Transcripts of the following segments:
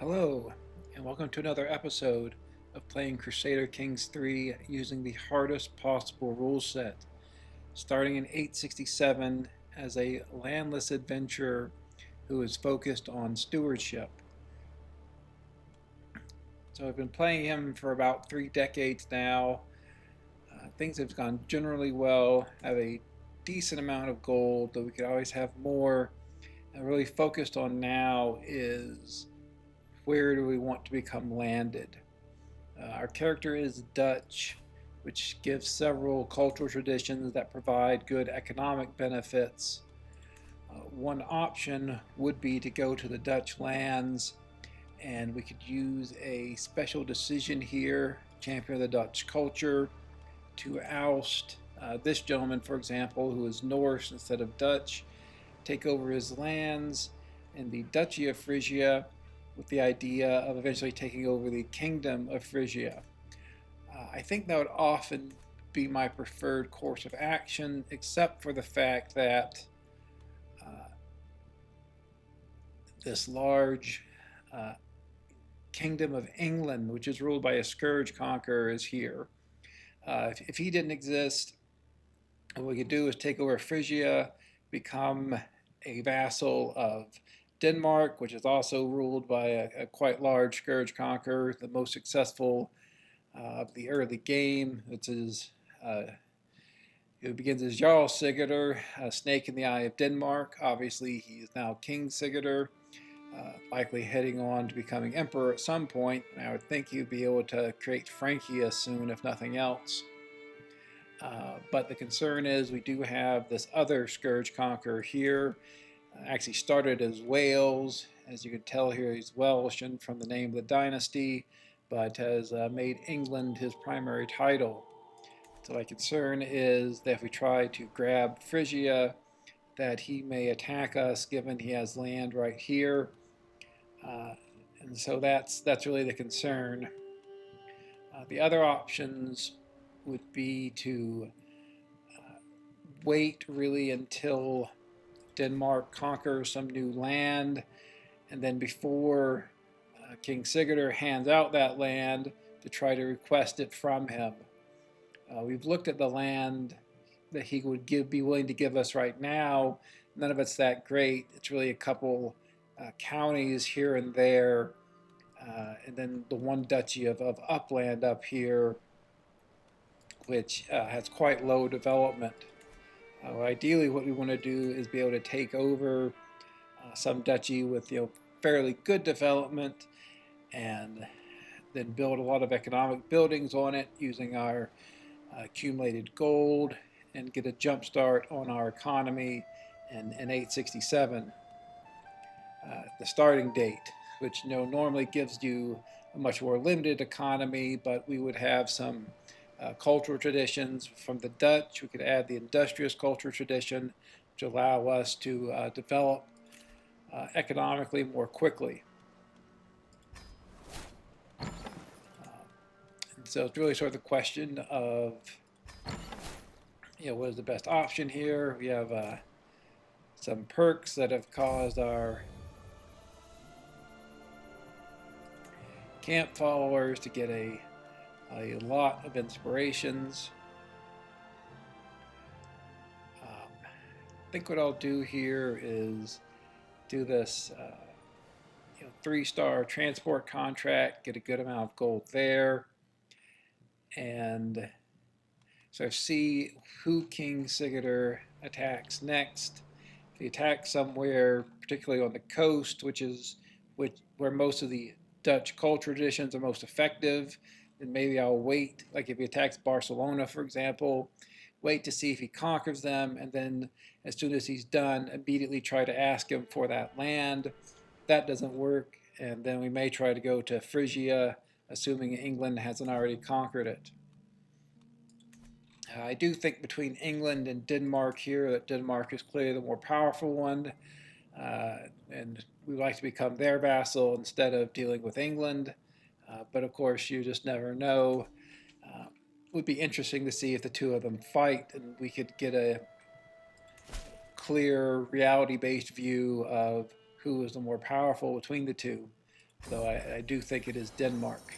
Hello, and welcome to another episode of playing Crusader Kings 3 using the hardest possible rule set, starting in 867 as a landless adventurer who is focused on stewardship. So I've been playing him for about 3 decades now. Things have gone generally well, have a decent amount of gold, though we could always have more. And really focused on now is where do we want to become landed. Our character is Dutch, which gives several cultural traditions that provide good economic benefits. One option would be to go to the Dutch lands, and we could use a special decision here, champion of the Dutch culture, to oust this gentleman, for example, who is Norse instead of Dutch, take over his lands in the Duchy of Frisia, with the idea of eventually taking over the Kingdom of Frisia. I think that would often be my preferred course of action, except for the fact that this large Kingdom of England, which is ruled by a scourge conqueror, is here. If he didn't exist, what we could do is take over Frisia, become a vassal of Denmark, which is also ruled by a quite large scourge conqueror, the most successful of the early game. It begins as Jarl Sigurdr, a snake in the eye of Denmark. Obviously, he is now King Sigurdr, likely heading on to becoming emperor at some point. I would think he'd be able to create Francia soon, if nothing else. But the concern is we do have this other scourge conqueror here. Actually started as Wales. As you can tell here, he's Welsh from the name of the dynasty, but has made England his primary title. So my concern is that if we try to grab Frisia, that he may attack us, given he has land right here. And so that's really the concern. The other options would be to wait really until Denmark conquers some new land, and then before King Sigurd hands out that land, to try to request it from him. We've looked at the land that he would be willing to give us right now. None of it's that great. It's really a couple counties here and there, and then the one duchy of upland up here, which has quite low development. Ideally, what we want to do is be able to take over some duchy with fairly good development, and then build a lot of economic buildings on it using our accumulated gold, and get a jump start on our economy in 867. The starting date, which normally gives you a much more limited economy, but we would have some cultural traditions from the Dutch. We could add the industrious culture tradition, which allow us to develop economically more quickly. And so it's really sort of the question of, what is the best option here? We have some perks that have caused our camp followers to get a lot of inspirations. I think what I'll do here is do this 3-star transport contract, get a good amount of gold there, and so see who King Sigurdr attacks next. If he attacks somewhere, particularly on the coast, where most of the Dutch culture traditions are most effective, then maybe I'll wait. Like if he attacks Barcelona, for example, wait to see if he conquers them, and then as soon as he's done, immediately try to ask him for that land. If that doesn't work, and then we may try to go to Frisia, assuming England hasn't already conquered it. I do think between England and Denmark here that Denmark is clearly the more powerful one, and we like to become their vassal instead of dealing with England. But of course, you just never know. It would be interesting to see if the two of them fight, and we could get a clear reality-based view of who is the more powerful between the two. though I do think it is Denmark.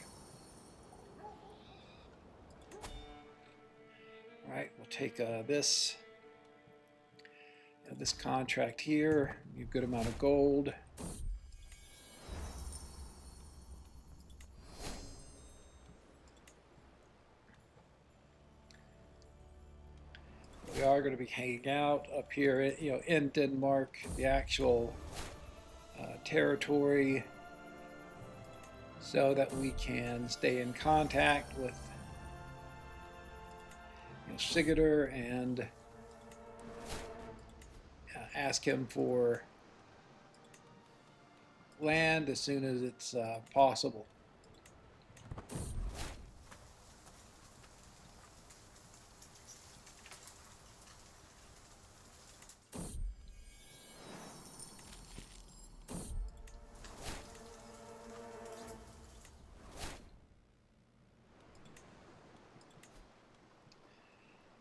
All right, we'll take this contract here, a good amount of gold. We are going to be hanging out up here, in Denmark, the actual territory, so that we can stay in contact with Sigurdr and ask him for land as soon as it's possible.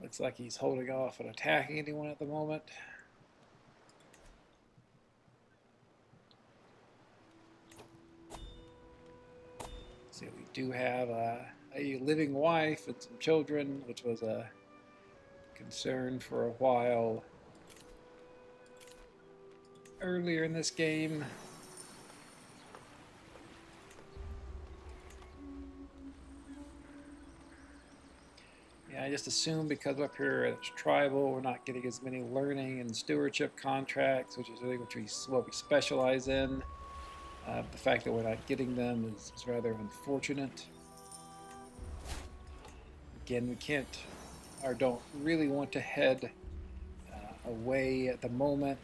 Looks like he's holding off on attacking anyone at the moment. So we do have a living wife and some children, which was a concern for a while earlier in this game. Yeah, I just assume because up here it's tribal, we're not getting as many learning and stewardship contracts, which is really what we specialize in. The fact that we're not getting them is rather unfortunate. Again, we can't or don't really want to head away at the moment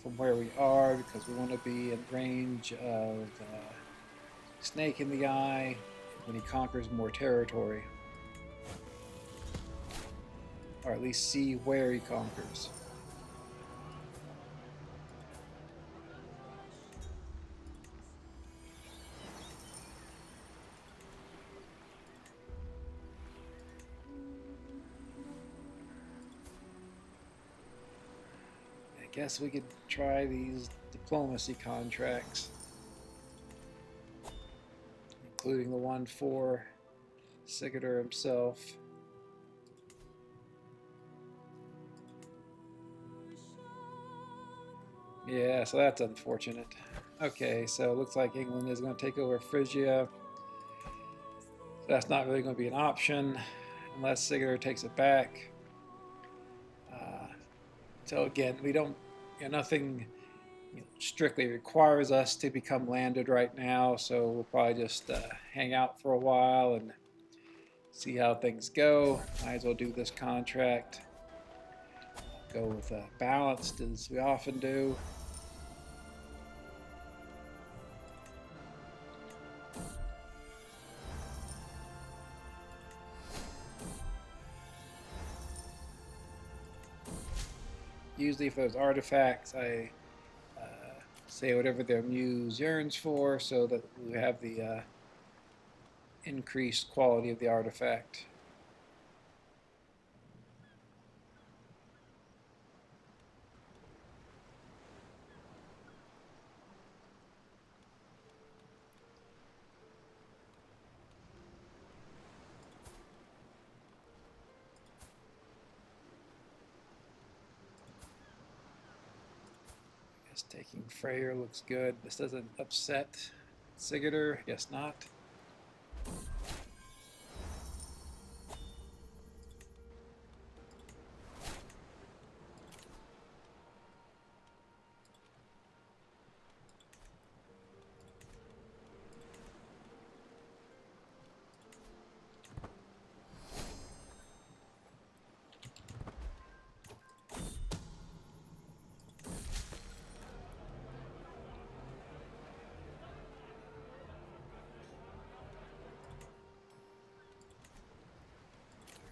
from where we are, because we want to be in range of Snake in the Eye when he conquers more territory. Or at least see where he conquers. I guess we could try these diplomacy contracts, including the one for Sigurdr himself. Yeah, so that's unfortunate. Okay, so it looks like England is going to take over Frisia. So that's not really going to be an option unless Sigurdr takes it back. So again, we don't, nothing strictly requires us to become landed right now. So we'll probably just hang out for a while and see how things go. Might as well do this contract. Go with balanced as we often do. Usually for those artifacts, I say whatever their muse yearns for, so that we have the increased quality of the artifact. Taking Freyr looks good. This doesn't upset Sigurdr. Guess not.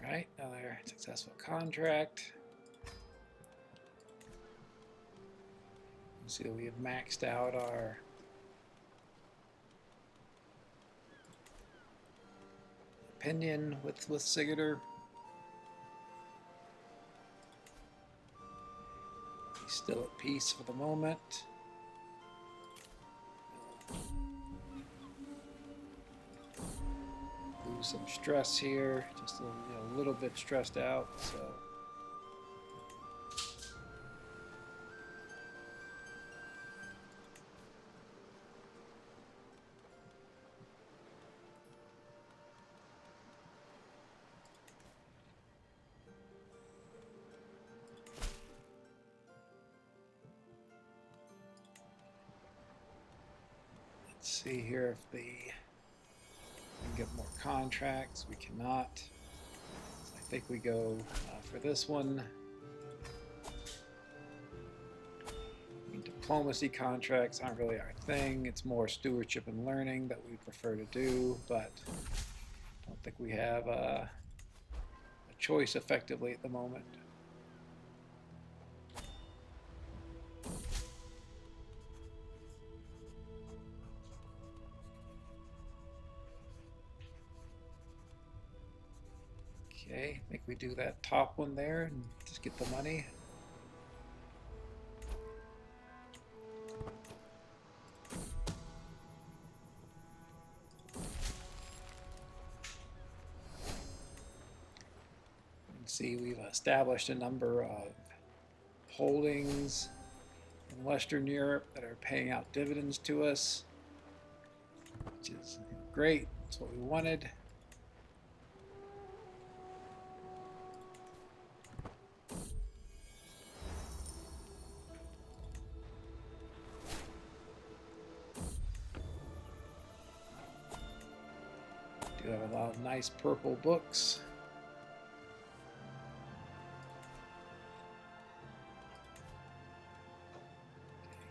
Right, another successful contract. You see that we have maxed out our opinion with Sigurdr. He's still at peace for the moment. some stress here, just a little bit stressed out. So let's see here if we can get more contracts. We cannot. So I think we go for this one. Diplomacy contracts aren't really our thing. It's more stewardship and learning that we prefer to do, but I don't think we have a choice effectively at the moment. Okay, I think we do that top one there and just get the money. See, we've established a number of holdings in Western Europe that are paying out dividends to us, which is great. That's what we wanted. Do have a lot of nice purple books.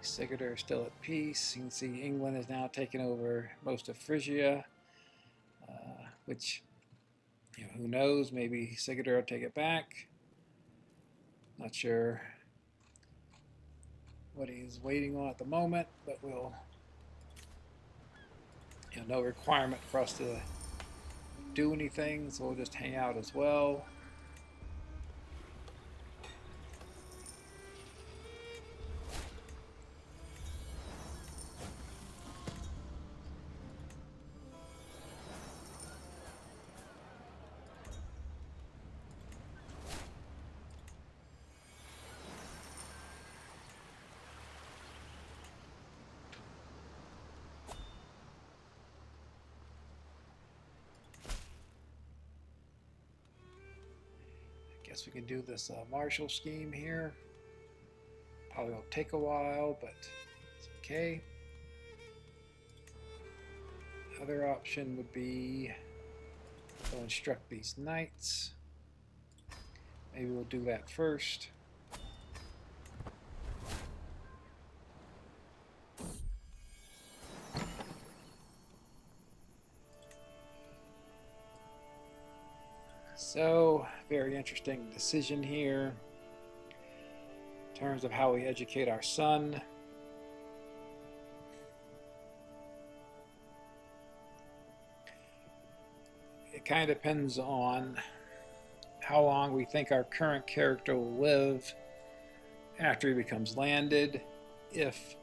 Sigurdr is still at peace. You can see England has now taken over most of Frisia, which, who knows, maybe Sigurdr will take it back. Not sure what he's waiting on at the moment, but we'll, no requirement for us to do anything, so we'll just hang out as well. Guess we can do this Marshall scheme here. Probably will take a while, but it's okay. Other option would be go instruct these knights. Maybe we'll do that first. So, very interesting decision here in terms of how we educate our son. It kind of depends on how long we think our current character will live after he becomes landed. If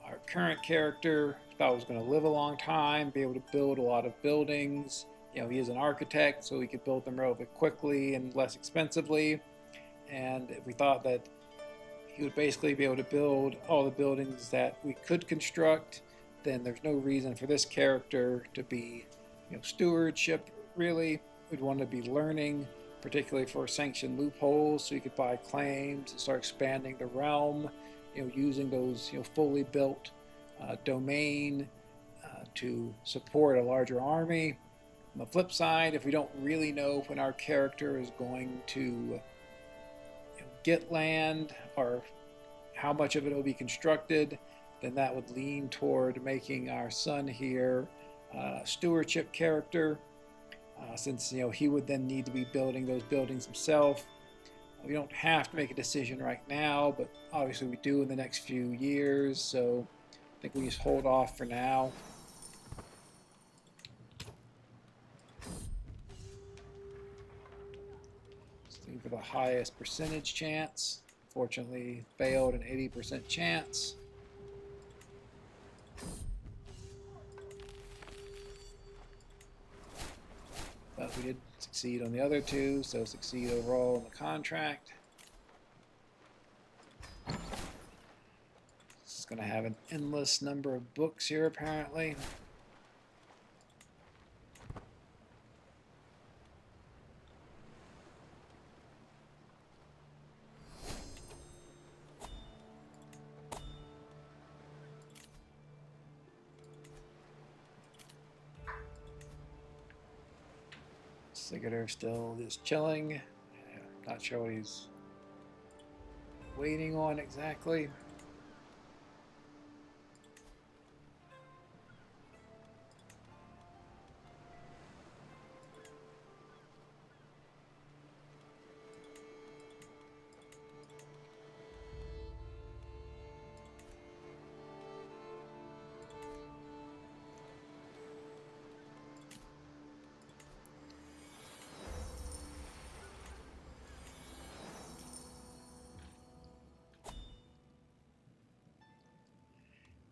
our current character thought was going to live a long time, be able to build a lot of buildings, he is an architect, so we could build them relatively quickly and less expensively. And if we thought that he would basically be able to build all the buildings that we could construct, then there's no reason for this character to be, stewardship, really. We'd want to be learning, particularly for sanctioned loopholes, so you could buy claims and start expanding the realm, using those, fully built domain to support a larger army. On the flip side, if we don't really know when our character is going to get land or how much of it will be constructed, then that would lean toward making our son here a stewardship character, since he would then need to be building those buildings himself. We don't have to make a decision right now, but obviously we do in the next few years, so I think we just hold off for now. For the highest percentage chance. Fortunately, failed an 80% chance. But we did succeed on the other two, so succeed overall in the contract. It's going to have an endless number of books here, apparently. Sigurdr still just chilling. Not sure what he's waiting on exactly.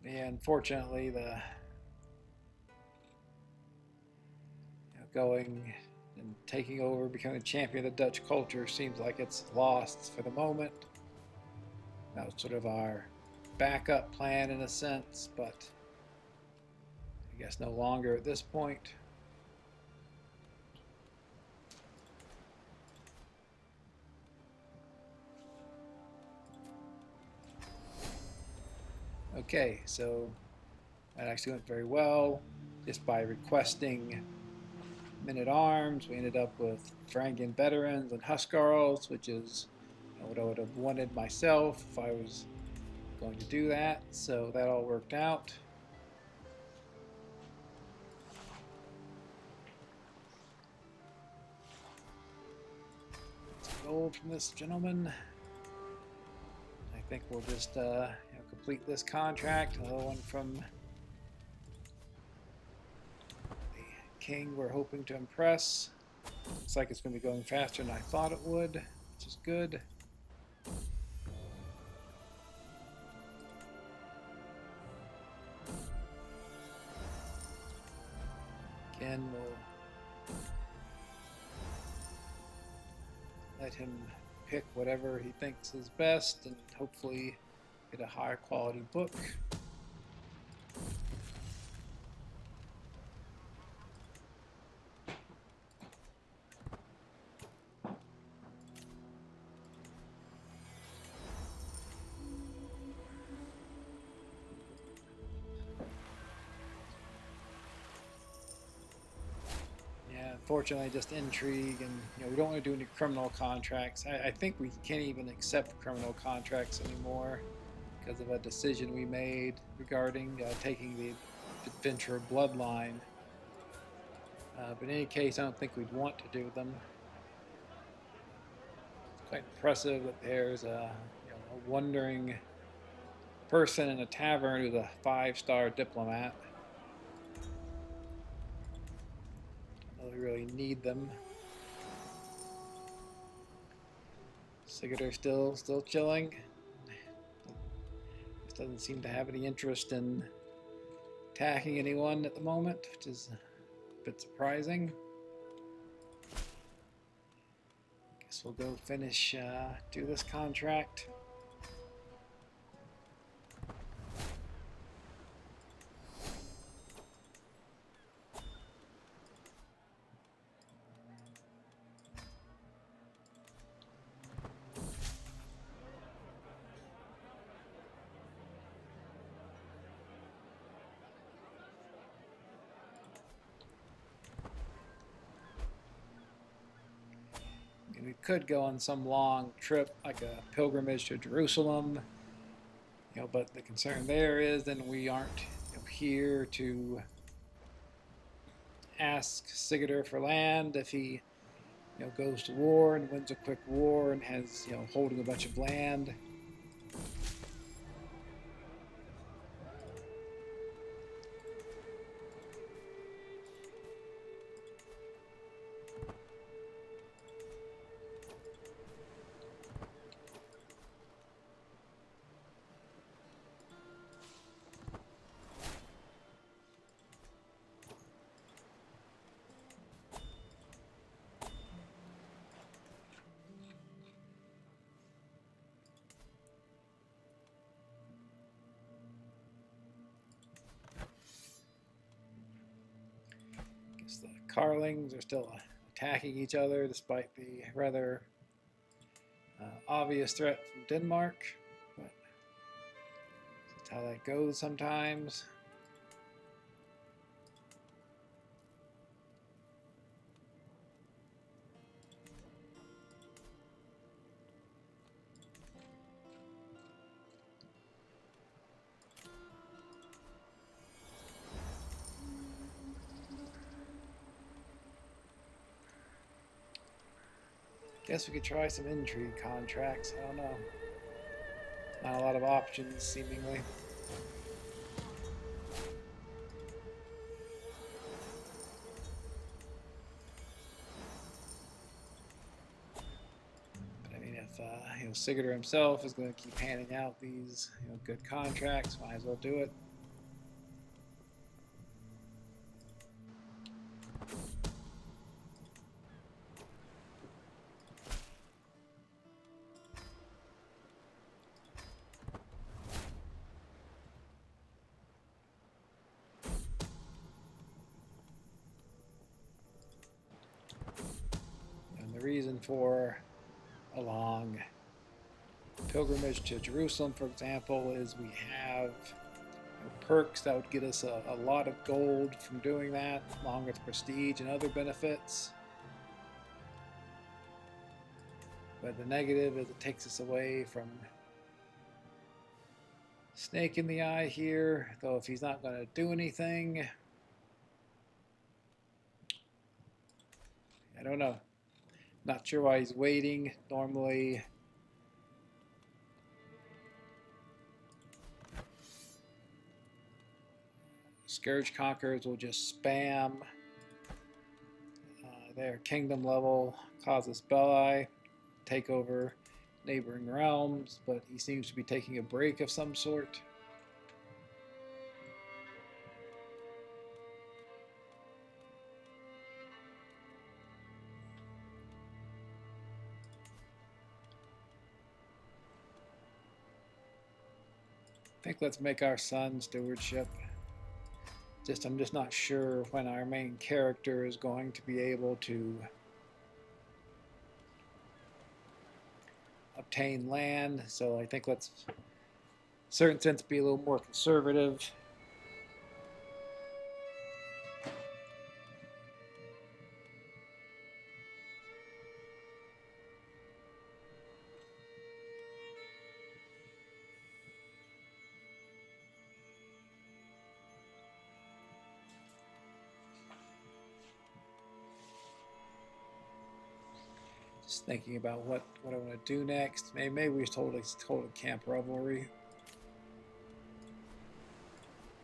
Yeah, unfortunately, the going and taking over, becoming a champion of the Dutch culture seems like it's lost for the moment. That was sort of our backup plan in a sense, but I guess no longer at this point. Okay, so that actually went very well. Just by requesting men-at-arms, we ended up with Varangian veterans and Huscarls, which is what I would have wanted myself if I was going to do that. So that all worked out. Some gold from this gentleman. I think we'll just complete this contract. Another one from the king we're hoping to impress. Looks like it's going to be going faster than I thought it would, which is good. Again, we'll let him pick whatever he thinks is best and hopefully get a higher quality book. Unfortunately, just intrigue, and we don't want to do any criminal contracts. I think we can't even accept criminal contracts anymore because of a decision we made regarding taking the adventurer bloodline. But in any case, I don't think we'd want to do them. It's quite impressive that there's a wandering person in a tavern who's a 5-star diplomat. We really need them. Sigurdr still chilling. Just doesn't seem to have any interest in attacking anyone at the moment, which is a bit surprising. Guess we'll go finish do this contract. We could go on some long trip, like a pilgrimage to Jerusalem, but the concern there is then we aren't here to ask Sigurdr for land if he goes to war and wins a quick war and has holding a bunch of land. Carlings are still attacking each other despite the rather obvious threat from Denmark. But that's how that goes sometimes. Guess we could try some intrigue contracts. I don't know. Not a lot of options, seemingly. But I mean, if Sigurdr himself is going to keep handing out these good contracts, might as well do it. The reason for a long pilgrimage to Jerusalem, for example, is we have perks that would get us a lot of gold from doing that, along with prestige and other benefits. But the negative is it takes us away from Snake in the Eye here, though if he's not going to do anything, I don't know. Not sure why he's waiting. Normally, Scourge conquerors will just spam their kingdom level, causes belli, take over neighboring realms, but he seems to be taking a break of some sort. I think let's make our son stewardship. I'm just not sure when our main character is going to be able to obtain land, so I think let's, in a certain sense, be a little more conservative. Just thinking about what I want to do next. Maybe we hold a camp revelry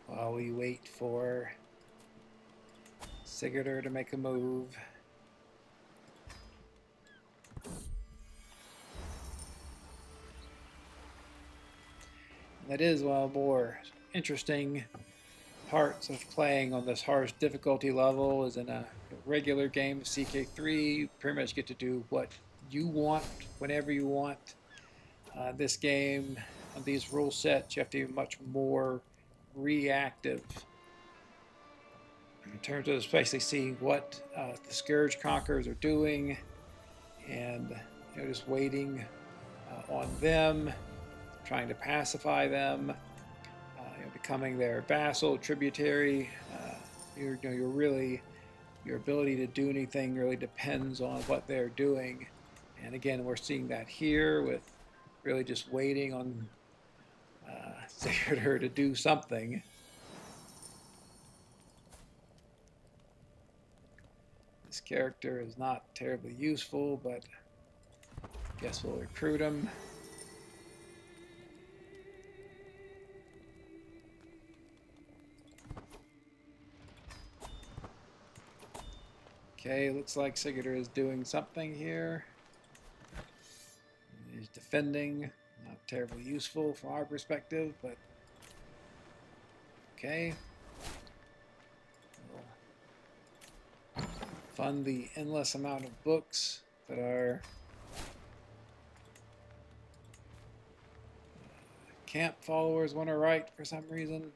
while we wait for Sigurdr to make a move. And that is one of the more interesting parts of playing on this harsh difficulty level. Is in a regular game of CK3, you pretty much get to do what you want whenever you want. This game, on these rule sets, you have to be much more reactive in terms of especially seeing what the Scourge conquerors are doing, and just waiting on them, trying to pacify them, becoming their vassal, tributary. Your ability to do anything really depends on what they're doing. And again, we're seeing that here with really just waiting on Sigurdr to do something. This character is not terribly useful, but I guess we'll recruit him. Okay, looks like Sigurdr is doing something here. He's defending, not terribly useful from our perspective, but okay. We'll fund the endless amount of books that our camp followers want to write for some reason.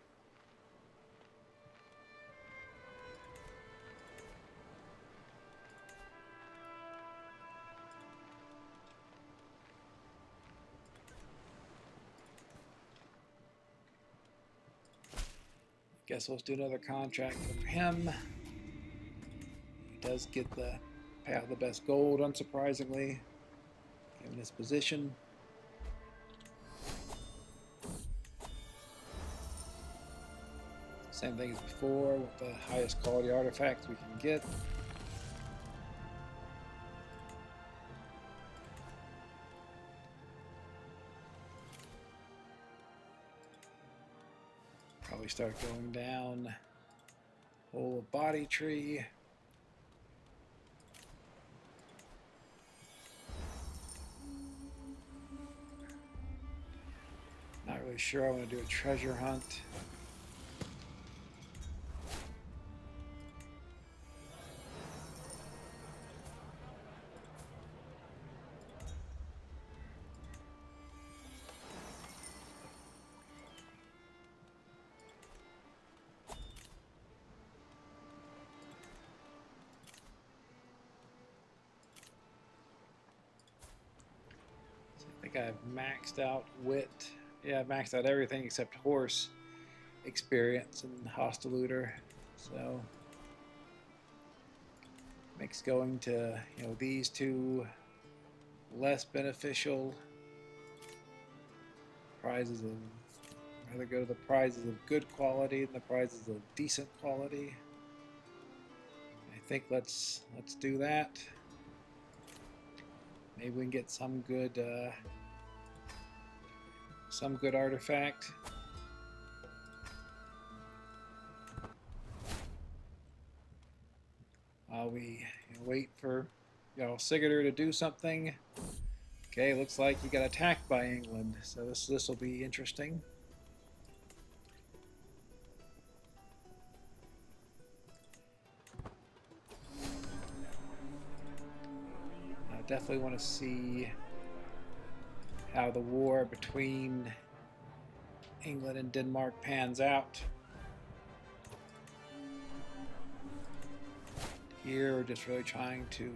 Guess let's do another contract for him. He does get the pay out the best gold, unsurprisingly, given his position. Same thing as before with the highest quality artifacts we can get. Probably start going down whole body tree. Not really sure I want to do a treasure hunt. I think I've maxed out wit. Yeah, I've maxed out everything except horse experience and hostile looter. So makes going to these two less beneficial. Prizes of rather go to the prizes of good quality than the prizes of decent quality. I think let's do that. Maybe we can get some good artifact. While we wait for Sigurdr to do something. Okay, looks like he got attacked by England, so this will be interesting. I definitely want to see how the war between England and Denmark pans out. Here we're just really trying to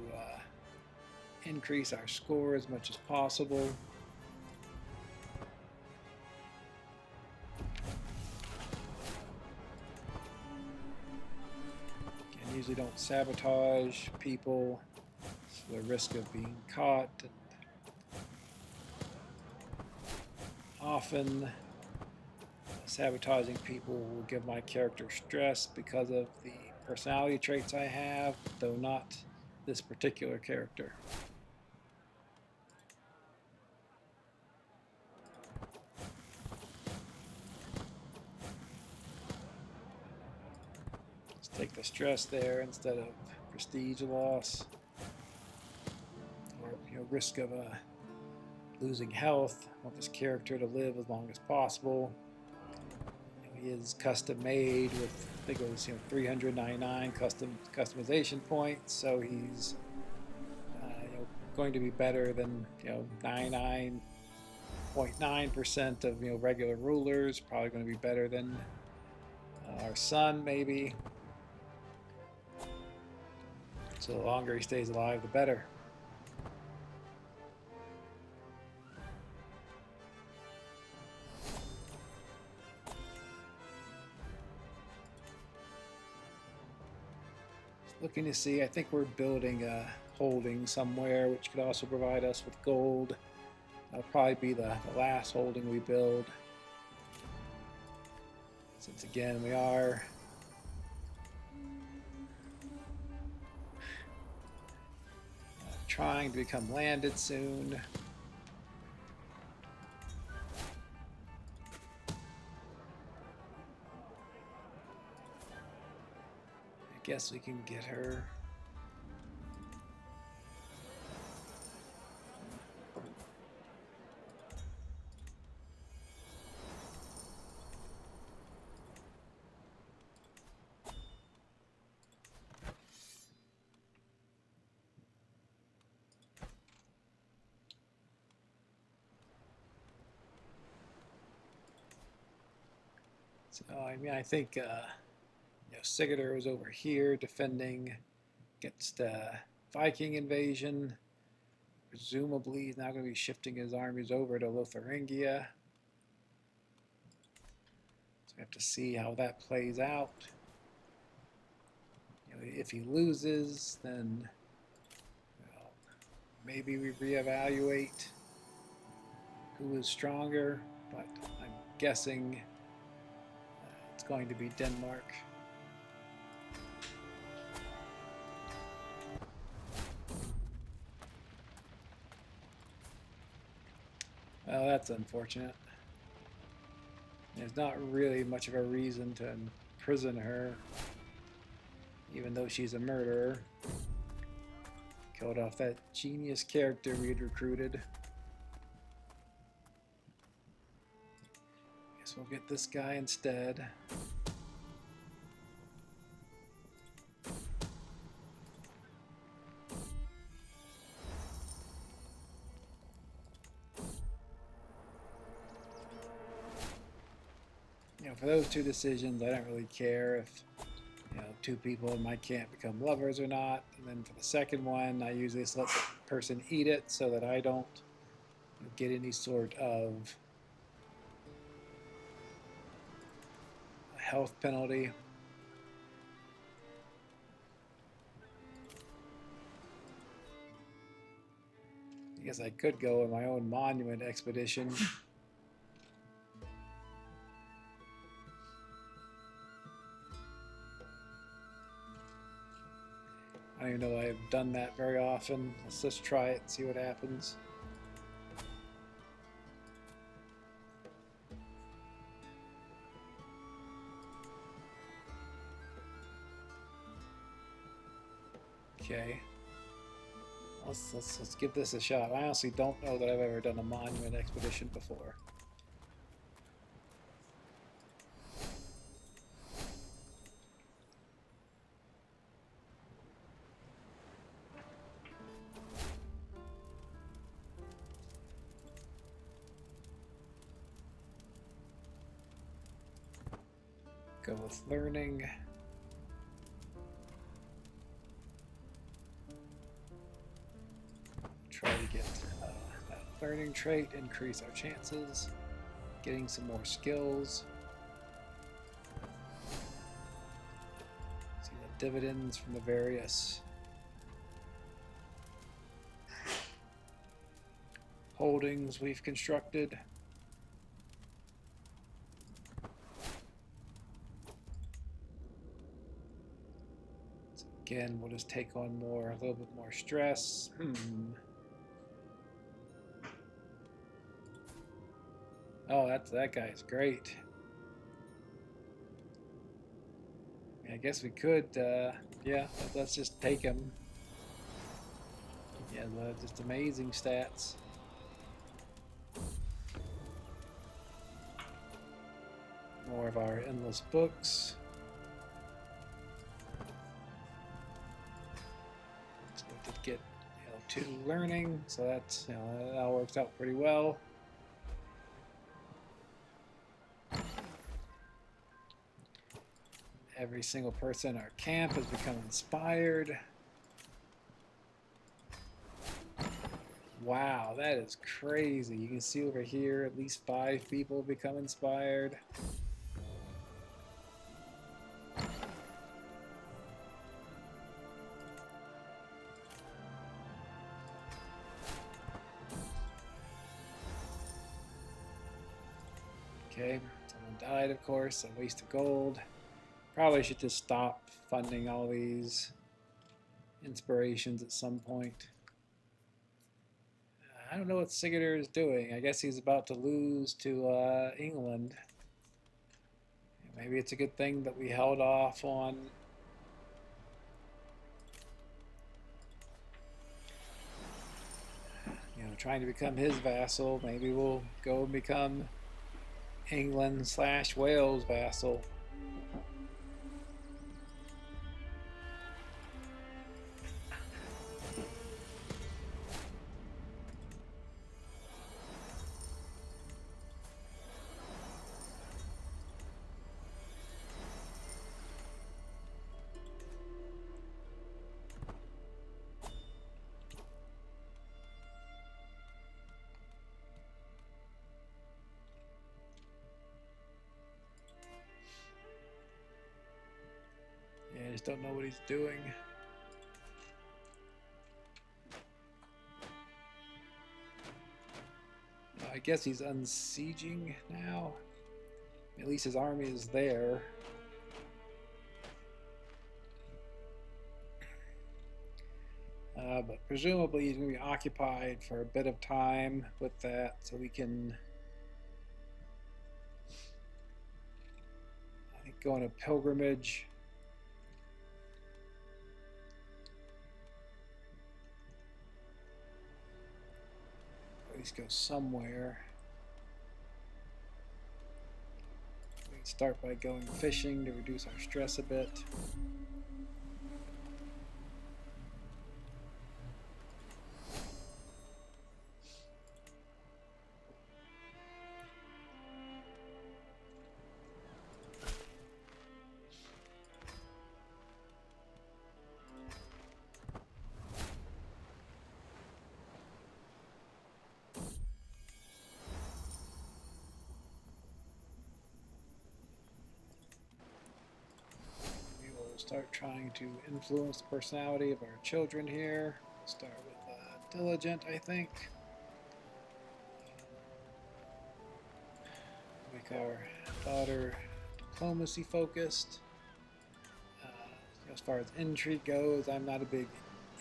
increase our score as much as possible. And usually don't sabotage people, so the risk of being caught. And often sabotaging people will give my character stress because of the personality traits I have, though not this particular character. Let's take the stress there instead of prestige loss or risk of losing health. I want this character to live as long as possible. He is custom made with, I think it was 399 customization points, so he's going to be better than 99.9% of regular rulers. Probably going to be better than our son, maybe. So the longer he stays alive, the better. Looking to see, I think we're building a holding somewhere, which could also provide us with gold. That'll probably be the last holding we build, since again we are trying to become landed soon. I guess we can get her. So I think Sigurdr was over here defending against Viking invasion. Presumably he's now going to be shifting his armies over to Lotharingia. we have to see how that plays out. You know, if he loses, then well, maybe we reevaluate who is stronger, but I'm guessing it's going to be Denmark. Well, that's unfortunate. There's not really much of a reason to imprison her, even though she's a murderer. Killed off that genius character we had recruited. Guess we'll get this guy instead. You know, for those two decisions, I don't really care if, you know, two people in my camp become lovers or not. And then for the second one, I usually just let the person eat it so that I don't get any sort of health penalty. I guess I could go on my own monument expedition. I don't even know I've done that very often. Let's just try it and see what happens. Okay. Let's give this a shot. I honestly don't know that I've ever done a monument expedition before. Go with learning. Try to get that learning trait, increase our chances, getting some more skills. See the dividends from the various holdings we've constructed. Again, we'll just take on a little bit more stress. Oh, that guy's great. I guess we could, yeah, let's just take him. Yeah, just amazing stats. More of our endless books. Get 2 learning, so that's that all works out pretty well. Every single person in our camp has become inspired. Wow, that is crazy. You can see over here at least 5 people become inspired. Okay, someone died, of course, a waste of gold. Probably should just stop funding all these inspirations at some point. I don't know what Sigurdr is doing. I guess he's about to lose to England. Maybe it's a good thing that we held off on trying to become his vassal. Maybe we'll go and become England/Wales vassal. just don't know what he's doing. I guess he's unsieging now. At least his army is there. But presumably he's going to be occupied for a bit of time with that, so we can, I think, go on a pilgrimage. At least go somewhere. We can start by going fishing to reduce our stress a bit. Start trying to influence the personality of our children here. Start with diligent, I think. Make our daughter diplomacy focused. As far as intrigue goes, I'm not a big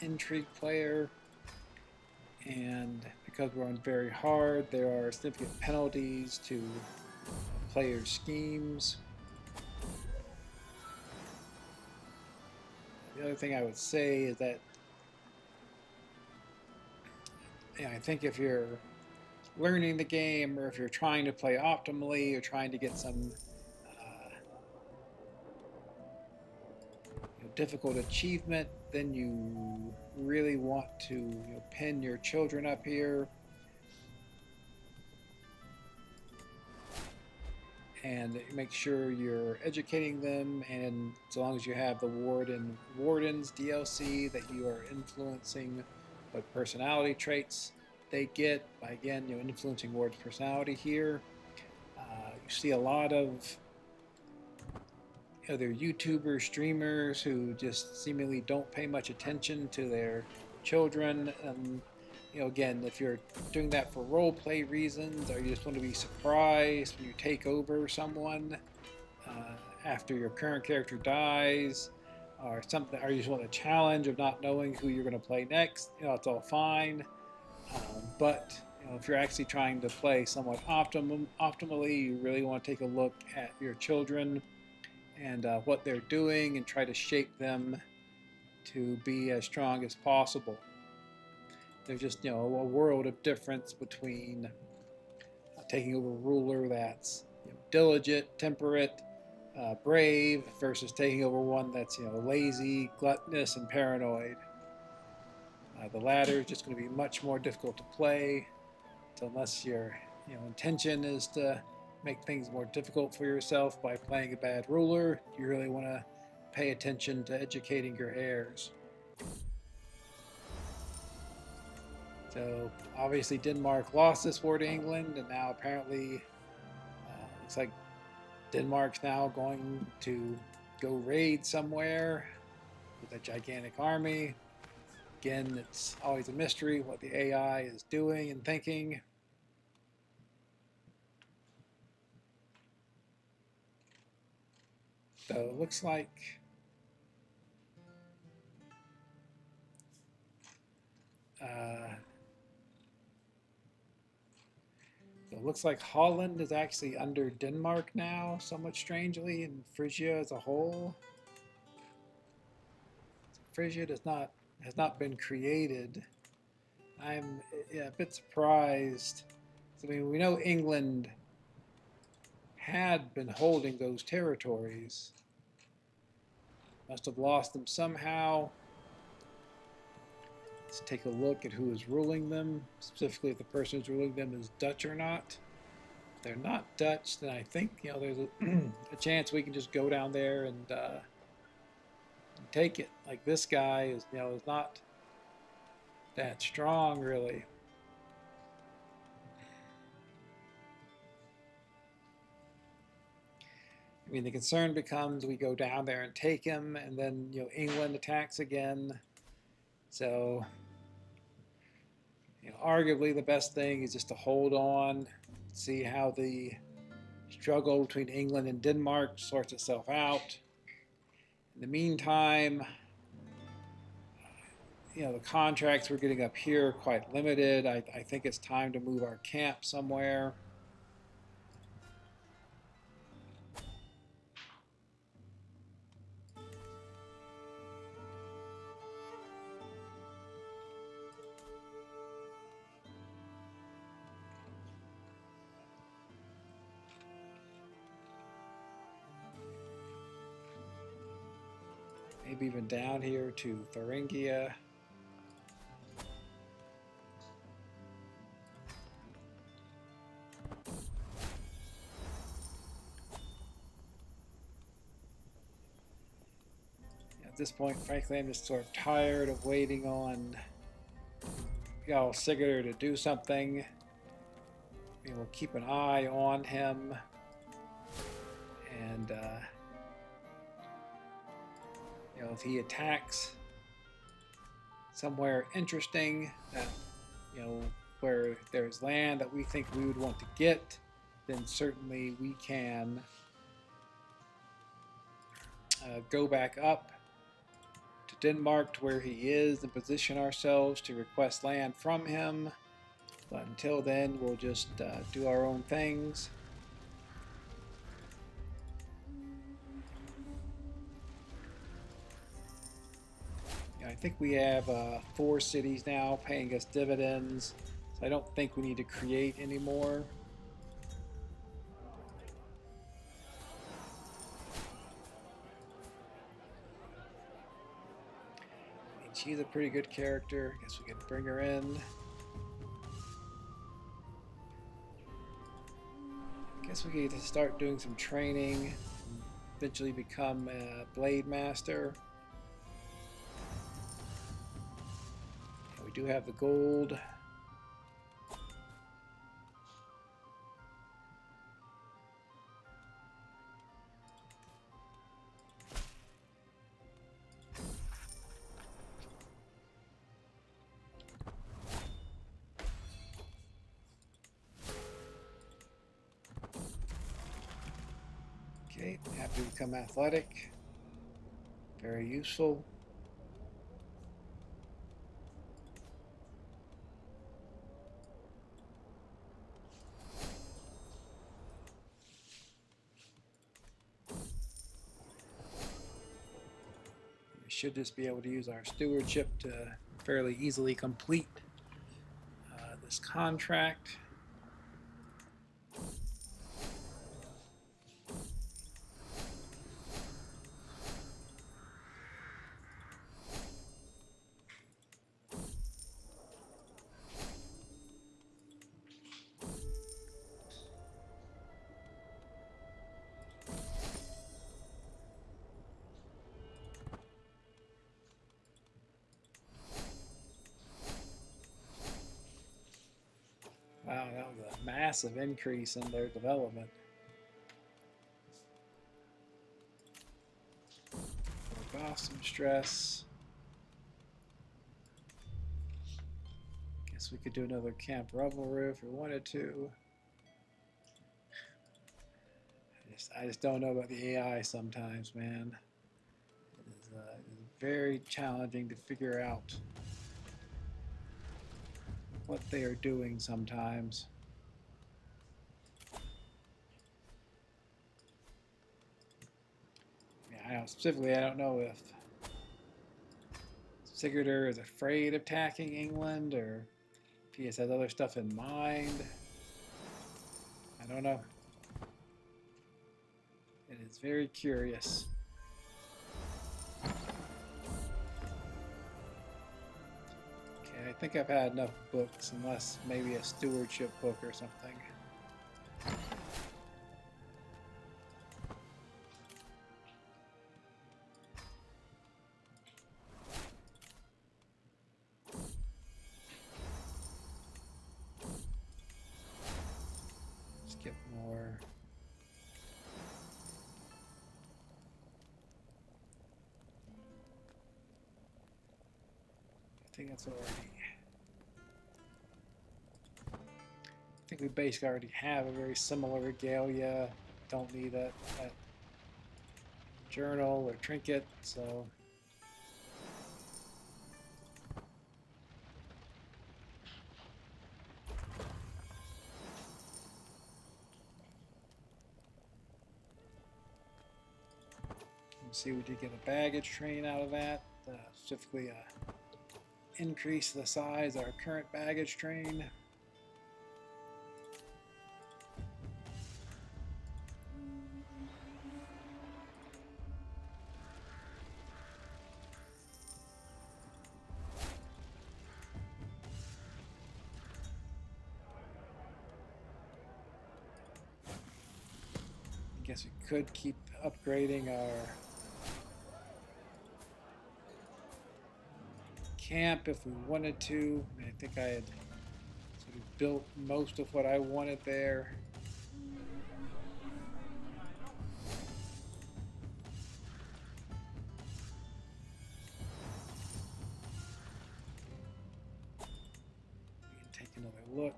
intrigue player, and because we're on very hard, there are significant penalties to player schemes. The other thing I would say is that, I think if you're learning the game, or if you're trying to play optimally, or trying to get some difficult achievement, then you really want to pin your children up here and make sure you're educating them, and so long as you have the Wardens DLC, that you are influencing what personality traits they get by, again, influencing Ward's personality here. You see a lot of other YouTubers, streamers who just seemingly don't pay much attention to their children. Again, if you're doing that for roleplay reasons, or you just want to be surprised when you take over someone after your current character dies, or something, or you just want a challenge of not knowing who you're going to play next, it's all fine. But if you're actually trying to play somewhat optimally, you really want to take a look at your children and what they're doing, and try to shape them to be as strong as possible. There's just a world of difference between taking over a ruler that's diligent, temperate, brave, versus taking over one that's lazy, gluttonous, and paranoid. The latter is just going to be much more difficult to play. So unless your intention is to make things more difficult for yourself by playing a bad ruler, you really want to pay attention to educating your heirs. So obviously Denmark lost this war to England, and now apparently looks like Denmark's now going to go raid somewhere with a gigantic army. Again, it's always a mystery what the AI is doing and thinking. So it looks like Holland is actually under Denmark now, somewhat strangely, and Frisia as a whole. Frisia has not been created. I'm a bit surprised. I mean, we know England had been holding those territories. Must have lost them somehow. Let's take a look at who is ruling them, specifically if the person who's ruling them is Dutch or not. If they're not Dutch, then I think there's a chance we can just go down there and take it. Like, this guy is is not that strong, really. mean, the concern becomes we go down there and take him, and then, you know, England attacks again. So, you know, arguably the best thing is just to hold on, see how the struggle between England and Denmark sorts itself out. In the meantime, you know, the contracts we're getting up here are quite limited. I think it's time to move our camp somewhere. Maybe even down here to Thuringia. At this point, frankly, I'm just sort of tired of waiting on Sigurdr to do something. I mean, we'll keep an eye on him, and you know, if he attacks somewhere interesting that, you know, where there's land that we think we would want to get, then certainly we can go back up to Denmark to where he is and position ourselves to request land from him. But until then, we'll just do our own things. I think we have 4 cities now paying us dividends, so I don't think we need to create anymore. I mean, she's a pretty good character. I guess we could bring her in. I guess we could start doing some training, eventually become a blade master. We do have the gold. Okay, have to become athletic. Very useful. Should just be able to use our stewardship to fairly easily complete this contract. Wow, that was a massive increase in their development. Work off some stress. Guess we could do another camp revelry if we wanted to. I just don't know about the AI sometimes, man. It is very challenging to figure out what they are doing sometimes. Yeah, specifically, I don't know if Sigurdr is afraid of attacking England or if he has other stuff in mind. I don't know. It is very curious. Okay, I think I've had enough books, unless maybe a stewardship book or something. Let's get more. anything that's already... I think we basically already have a very similar regalia. Don't need that journal or trinket, so... See, we did get a baggage train out of that, specifically increase the size of our current baggage train. I guess we could keep upgrading our camp if we wanted to. I think I had sort of built most of what I wanted there. We can take another look.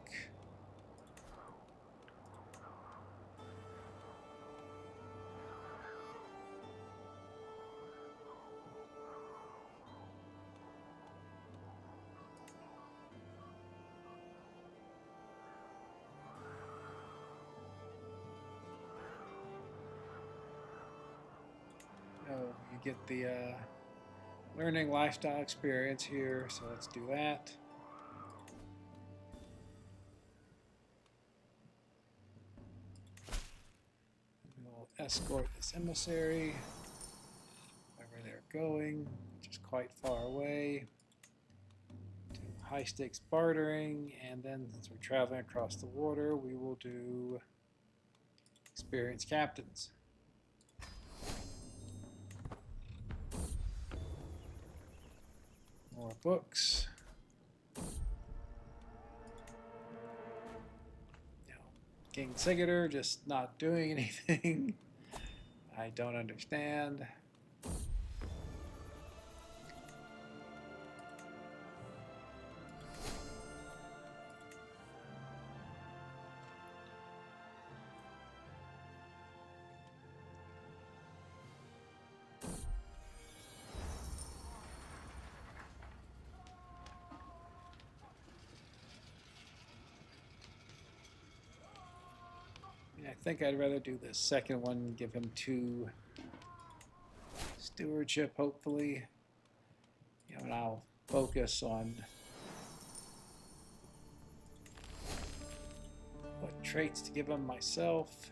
Oh, you get the learning lifestyle experience here, so let's do that. We'll escort this emissary wherever they're going, which is quite far away. Do high stakes bartering, and then since we're traveling across the water, we will do experienced captains. More books. King Sigurdr just not doing anything. I don't understand. I think I'd rather do the second one, give him 2 stewardship, hopefully. You know, and I'll focus on what traits to give him myself.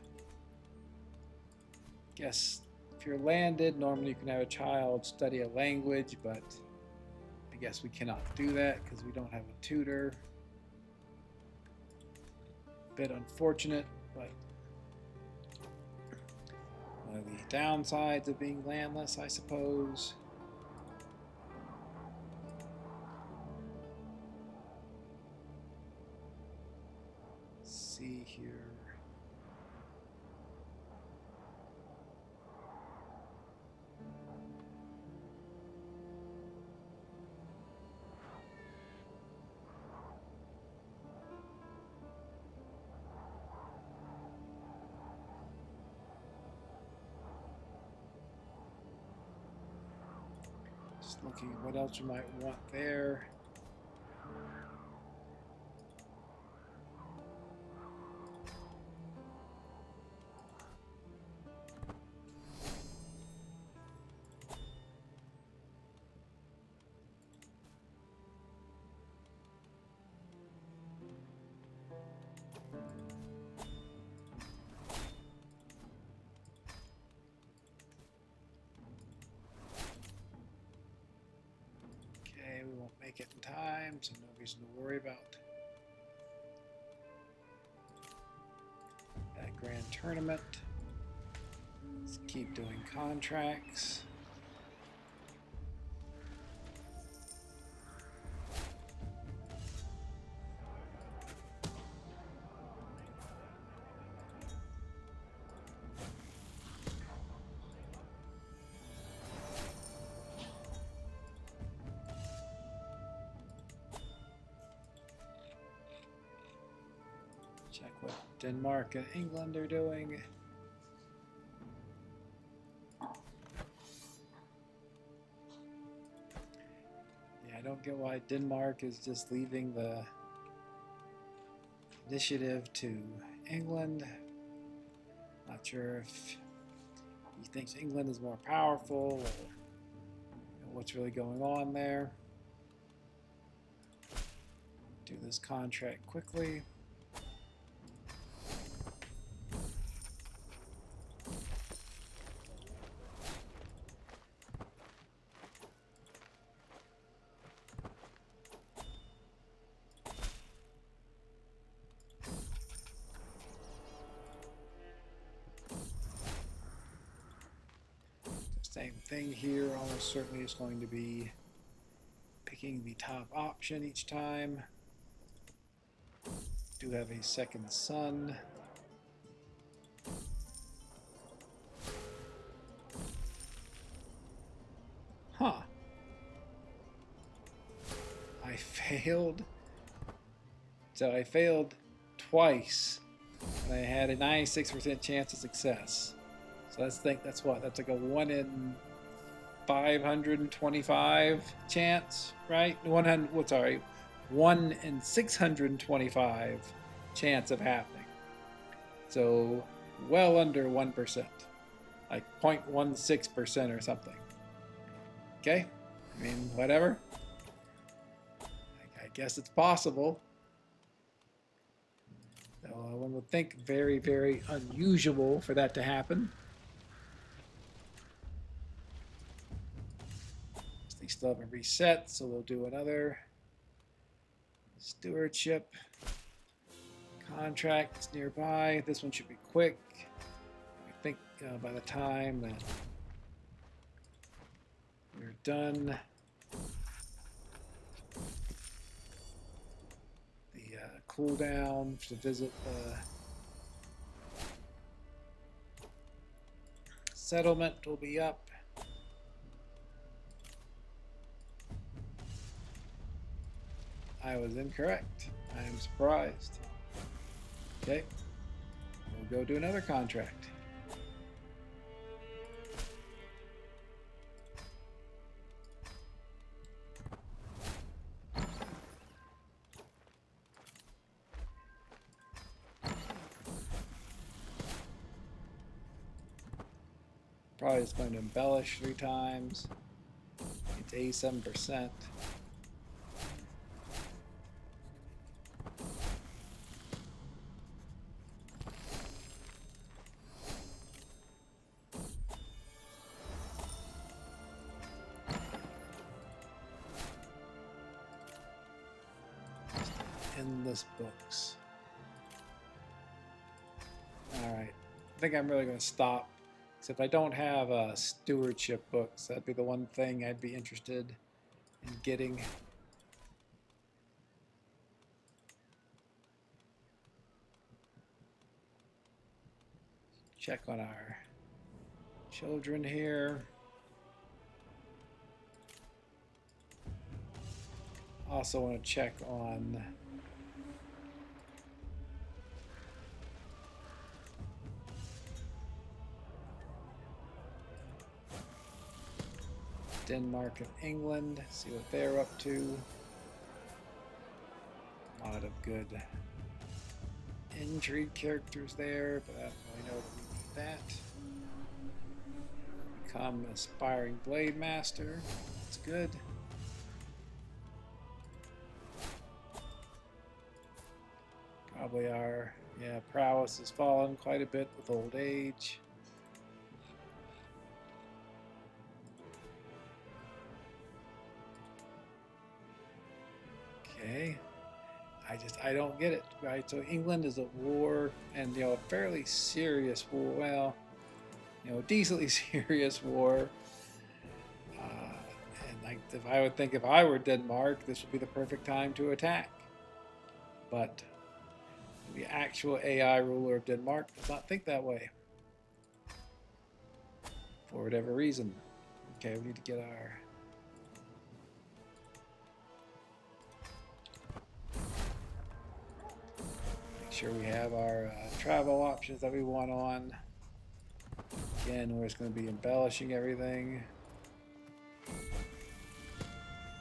Guess if you're landed, normally you can have a child study a language, but I guess we cannot do that because we don't have a tutor. Bit unfortunate, but one of the downsides of being landless, I suppose. Let's see here. Looking at what else you might want there. We won't make it in time, so no reason to worry about that grand tournament. Let's keep doing contracts. Denmark and England are doing. Yeah, I don't get why Denmark is just leaving the initiative to England. Not sure if he thinks England is more powerful or what's really going on there. Do this contract quickly. Same thing here, almost certainly is going to be picking the top option each time. Do have a second son. Huh. I failed. So I failed twice. And I had a 96% chance of success. So let's think that's what? That's like a 1 in 525 chance, right? 1 in 625 chance of happening. So well under 1%, like 0.16% or something. Okay, I mean, whatever. I guess it's possible. So one would think very, very unusual for that to happen. They still haven't reset, so we'll do another stewardship contract. It's nearby. This one should be quick. I think by the time that we're done, the cooldown to visit the settlement will be up. I was incorrect. I am surprised. Okay, we'll go do another contract. Probably just going to embellish 3 times. It's 87%. Endless books. Alright, I think I'm really going to stop. Except I don't have stewardship books. That'd be the one thing I'd be interested in getting. Check on our children here. Also want to check on Denmark and England, see what they're up to. A lot of good intrigue characters there, but I don't really know that we need that. Become aspiring blade master, that's good. Probably our prowess has fallen quite a bit with old age. Okay, I don't get it, right? So England is at war, and a fairly serious war. Well, decently serious war. And like, if I were Denmark, this would be the perfect time to attack. But the actual AI ruler of Denmark does not think that way, for whatever reason. Okay, we need to get our sure we have our travel options that we want on. Again, we're just going to be embellishing everything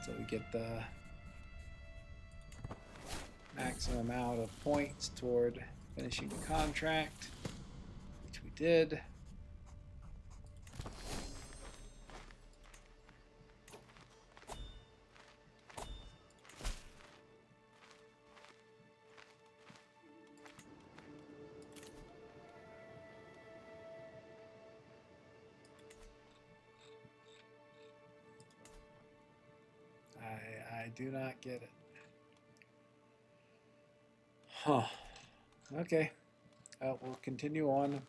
so we get the maximum amount of points toward finishing the contract, which we did. I do not get it. Huh. Okay. We'll continue on.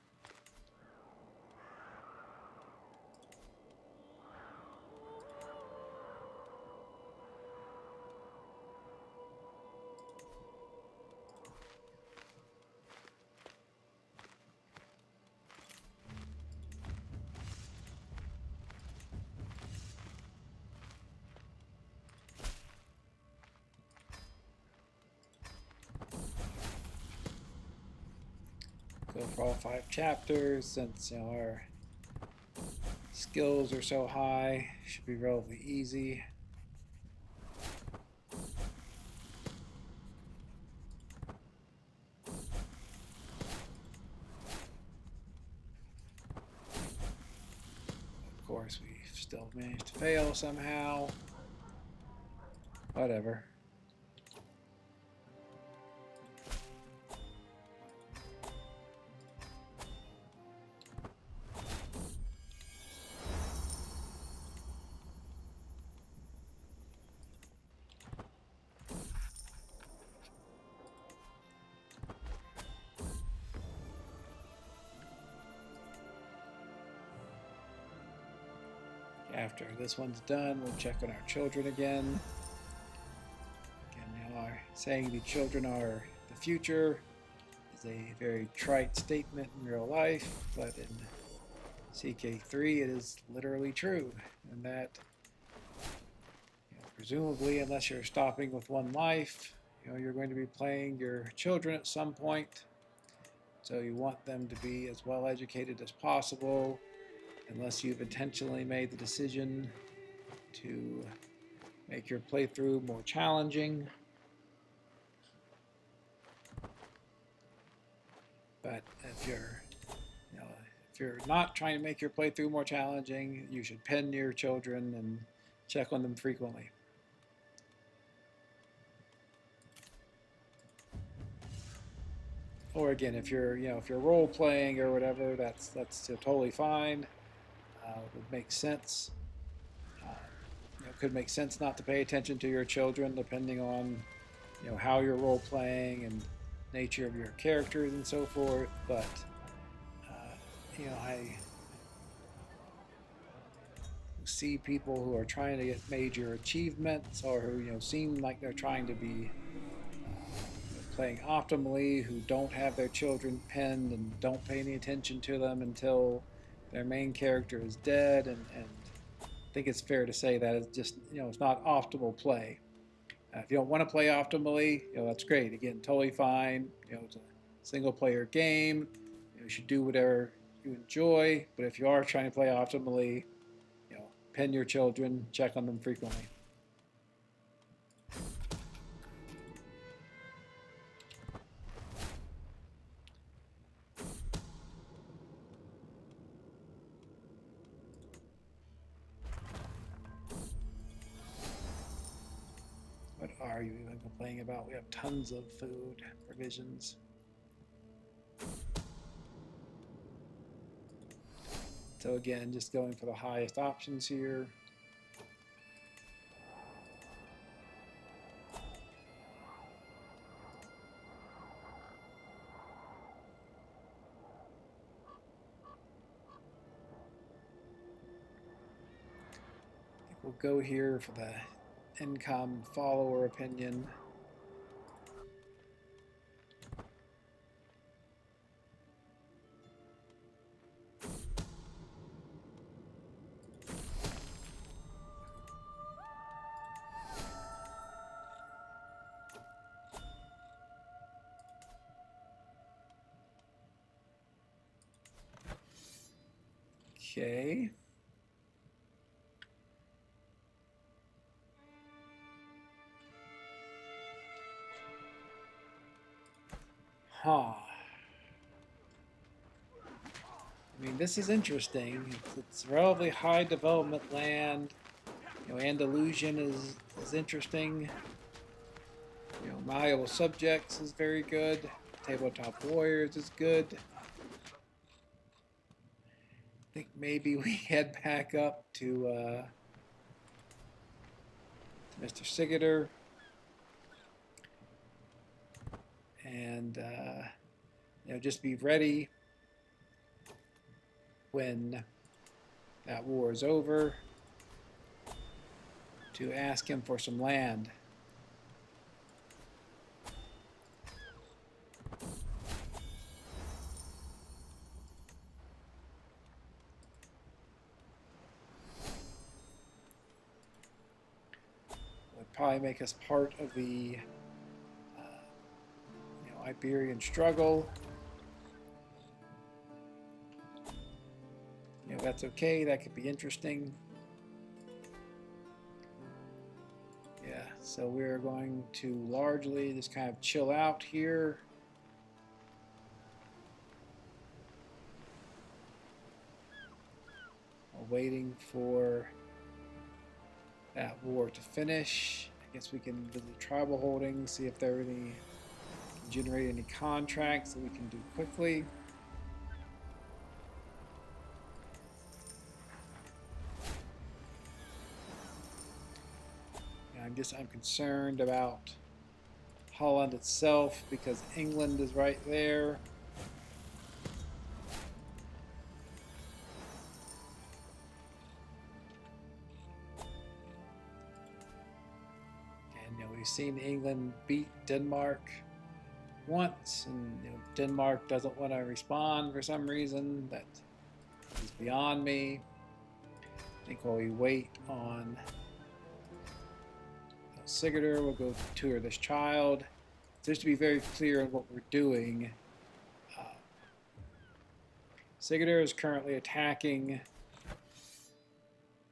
Go for all 5 chapters, since our skills are so high, should be relatively easy. Of course, we still managed to fail somehow. Whatever. After this one's done, we'll check on our children again. Again, now saying the children are the future is a very trite statement in real life, but in CK3 it is literally true, and that presumably, unless you're stopping with one life, you're going to be playing your children at some point, so you want them to be as well educated as possible, unless you've intentionally made the decision to make your playthrough more challenging. But if you're not trying to make your playthrough more challenging, you should pen your children and check on them frequently. Or again, if you're role playing or whatever, that's totally fine. It would make sense. It could make sense not to pay attention to your children, depending on how you're role playing and nature of your characters and so forth. But I see people who are trying to get major achievements, or who seem like they're trying to be playing optimally, who don't have their children penned and don't pay any attention to them until their main character is dead, and I think it's fair to say that it's just it's not optimal play. If you don't want to play optimally, that's great. Again, totally fine. It's a single player game. You should do whatever you enjoy. But if you are trying to play optimally, pen your children, check on them frequently. What are you even complaining about? We have tons of food, provisions. So again, just going for the highest options here. I think we'll go here for the income follower opinion. Okay. Huh. I mean, this is interesting. It's relatively high development land. You know, Andalusian is interesting. You know, malleable subjects is very good. Tabletop warriors is good. I think maybe we head back up to Mr. Sigurdr and you know, just be ready when that war is over to ask him for some land. Would probably make us part of the you know, Iberian struggle. You know, that's okay. That could be interesting. Yeah, so we're going to largely just kind of chill out here. Waiting for that war to finish. I guess we can visit tribal holdings, see if there are any, generate any contracts that we can do quickly. I'm concerned about Holland itself because England is right there. And you know, we've seen England beat Denmark once, and you know, Denmark doesn't want to respond for some reason that is beyond me. I think while we wait on Sigurdr, we'll go tour this child. Just to be very clear on what we're doing, Sigurdr is currently attacking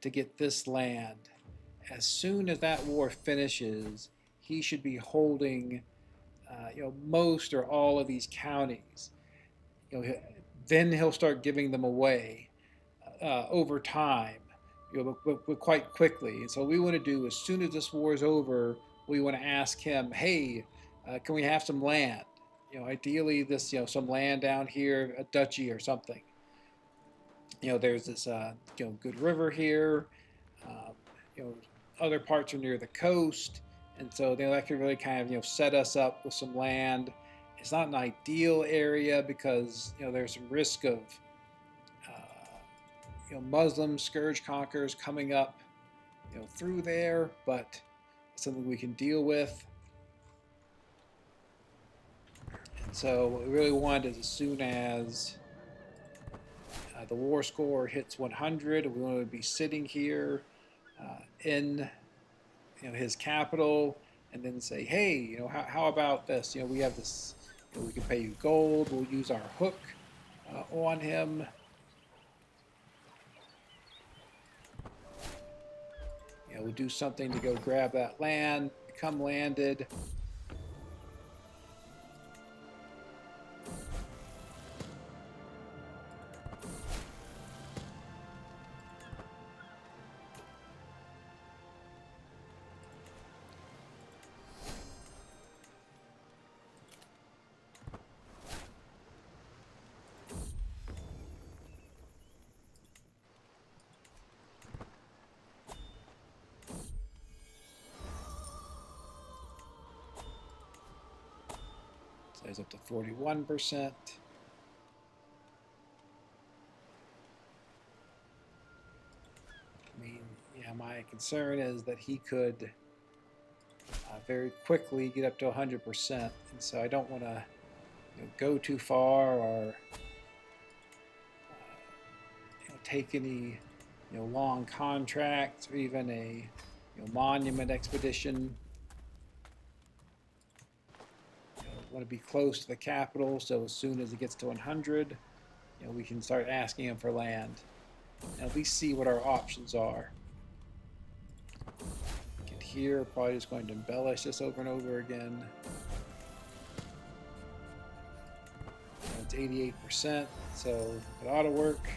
to get this land. As soon as that war finishes, he should be holding you know, most or all of these counties. You know, then he'll start giving them away over time. You know, but quite quickly. And so what we want to do, as soon as this war is over, we want to ask him, hey, can we have some land? You know, ideally this, you know, some land down here, a duchy or something. You know, there's this, you know, good river here. You know, other parts are near the coast, and so you know, that could really kind of, you know, set us up with some land. It's not an ideal area because, you know, there's some risk of you know, Muslim scourge conquerors coming up, you know, through there, but it's something we can deal with. And so what we really want is, as soon as the war score hits 100, we want to be sitting here in, you know, his capital, and then say, hey, you know, how about this? You know, we have this, you know, we can pay you gold. We'll use our hook on him. You know, we do something to go grab that land, become landed. It's up to 41%. I mean, yeah, my concern is that he could very quickly get up to 100%, and so I don't want to, you know, go too far or you know, take any, you know, long contracts or even a, you know, monument expedition. Want to be close to the capital, so as soon as it gets to 100, you know, we can start asking him for land. at least see what our options are. Get here, probably just going to embellish this over and over again. It's 88%, so it ought to work.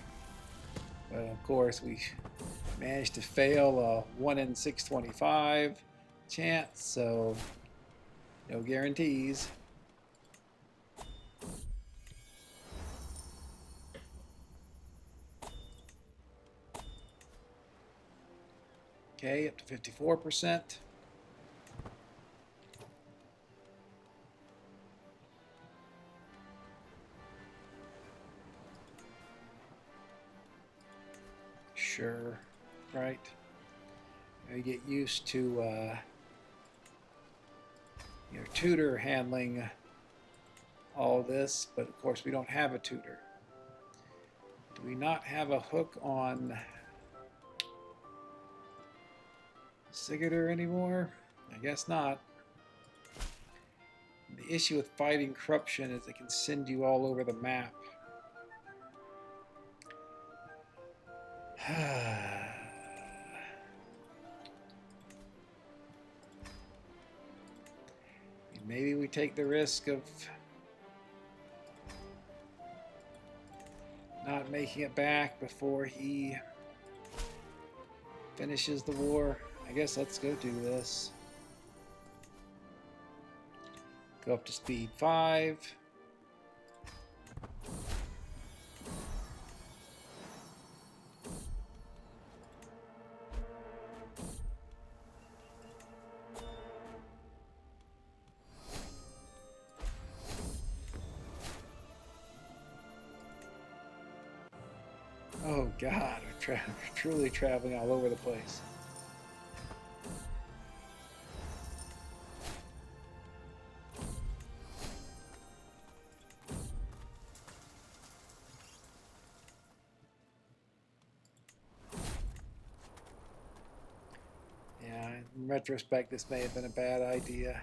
But of course, we managed to fail a 1 in 625 chance, so no guarantees. Okay, up to 54%. Sure, right. You get used to your tutor handling all this, but of course we don't have a tutor. Do we not have a hook on Sigurdr anymore? I guess not. The issue with fighting corruption is it can send you all over the map. Maybe we take the risk of not making it back before he finishes the war. I guess let's go do this. Go up to speed 5. Oh God, we're truly traveling all over the place. Yeah, in retrospect, this may have been a bad idea.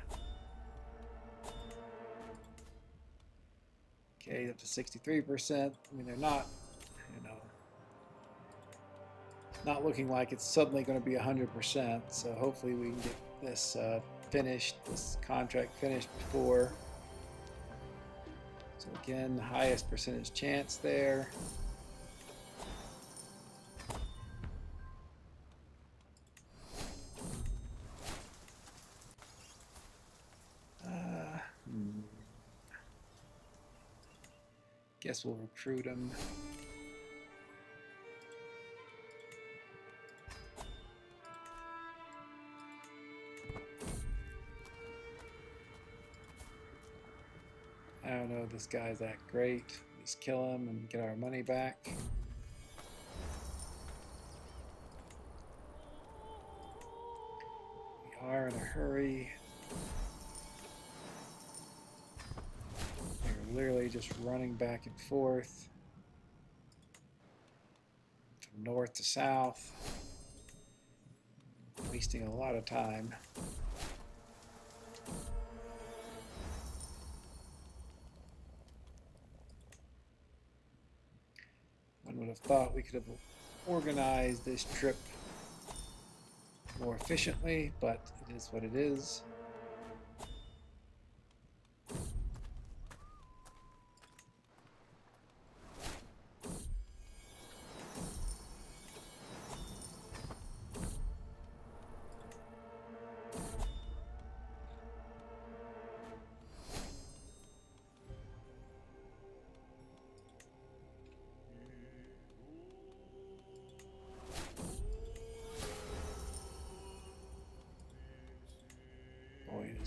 Okay, up to 63%. I mean, they're not, you know, not looking like it's suddenly going to be 100%. So hopefully we can get this finished, this contract finished before. So again, the highest percentage chance there. Guess we'll recruit him. I don't know if this guy's that great. Let's kill him and get our money back. We are in a hurry. We're literally just running back and forth from north to south, wasting a lot of time. One would have thought we could have organized this trip more efficiently, but it is what it is.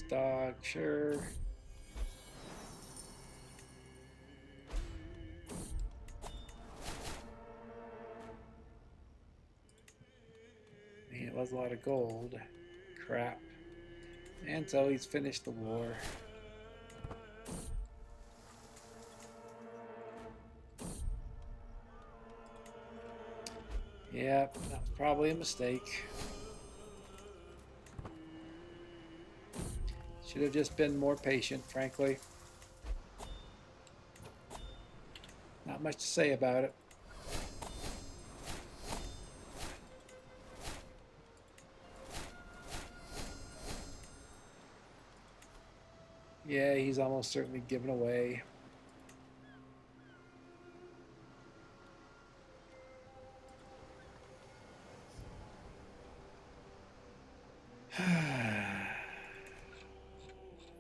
Dog, sure. Man, it was a lot of gold. Crap. And so he's finished the war. Yep, that was probably a mistake. Should have just been more patient, frankly. Not much to say about it. Yeah, he's almost certainly given away.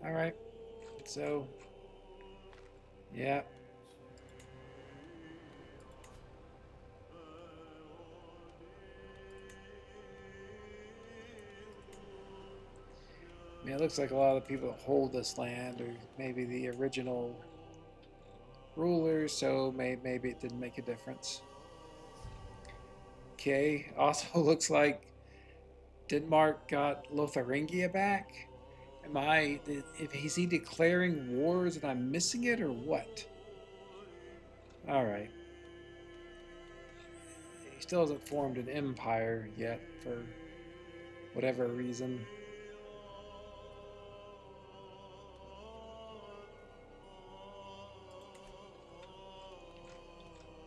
All right. So, yeah. I mean, it looks like a lot of the people that hold this land are maybe the original rulers, so maybe it didn't make a difference. Okay. Also looks like Denmark got Lotharingia back. Is he declaring wars and I'm missing it or what? All right. He still hasn't formed an empire yet for whatever reason.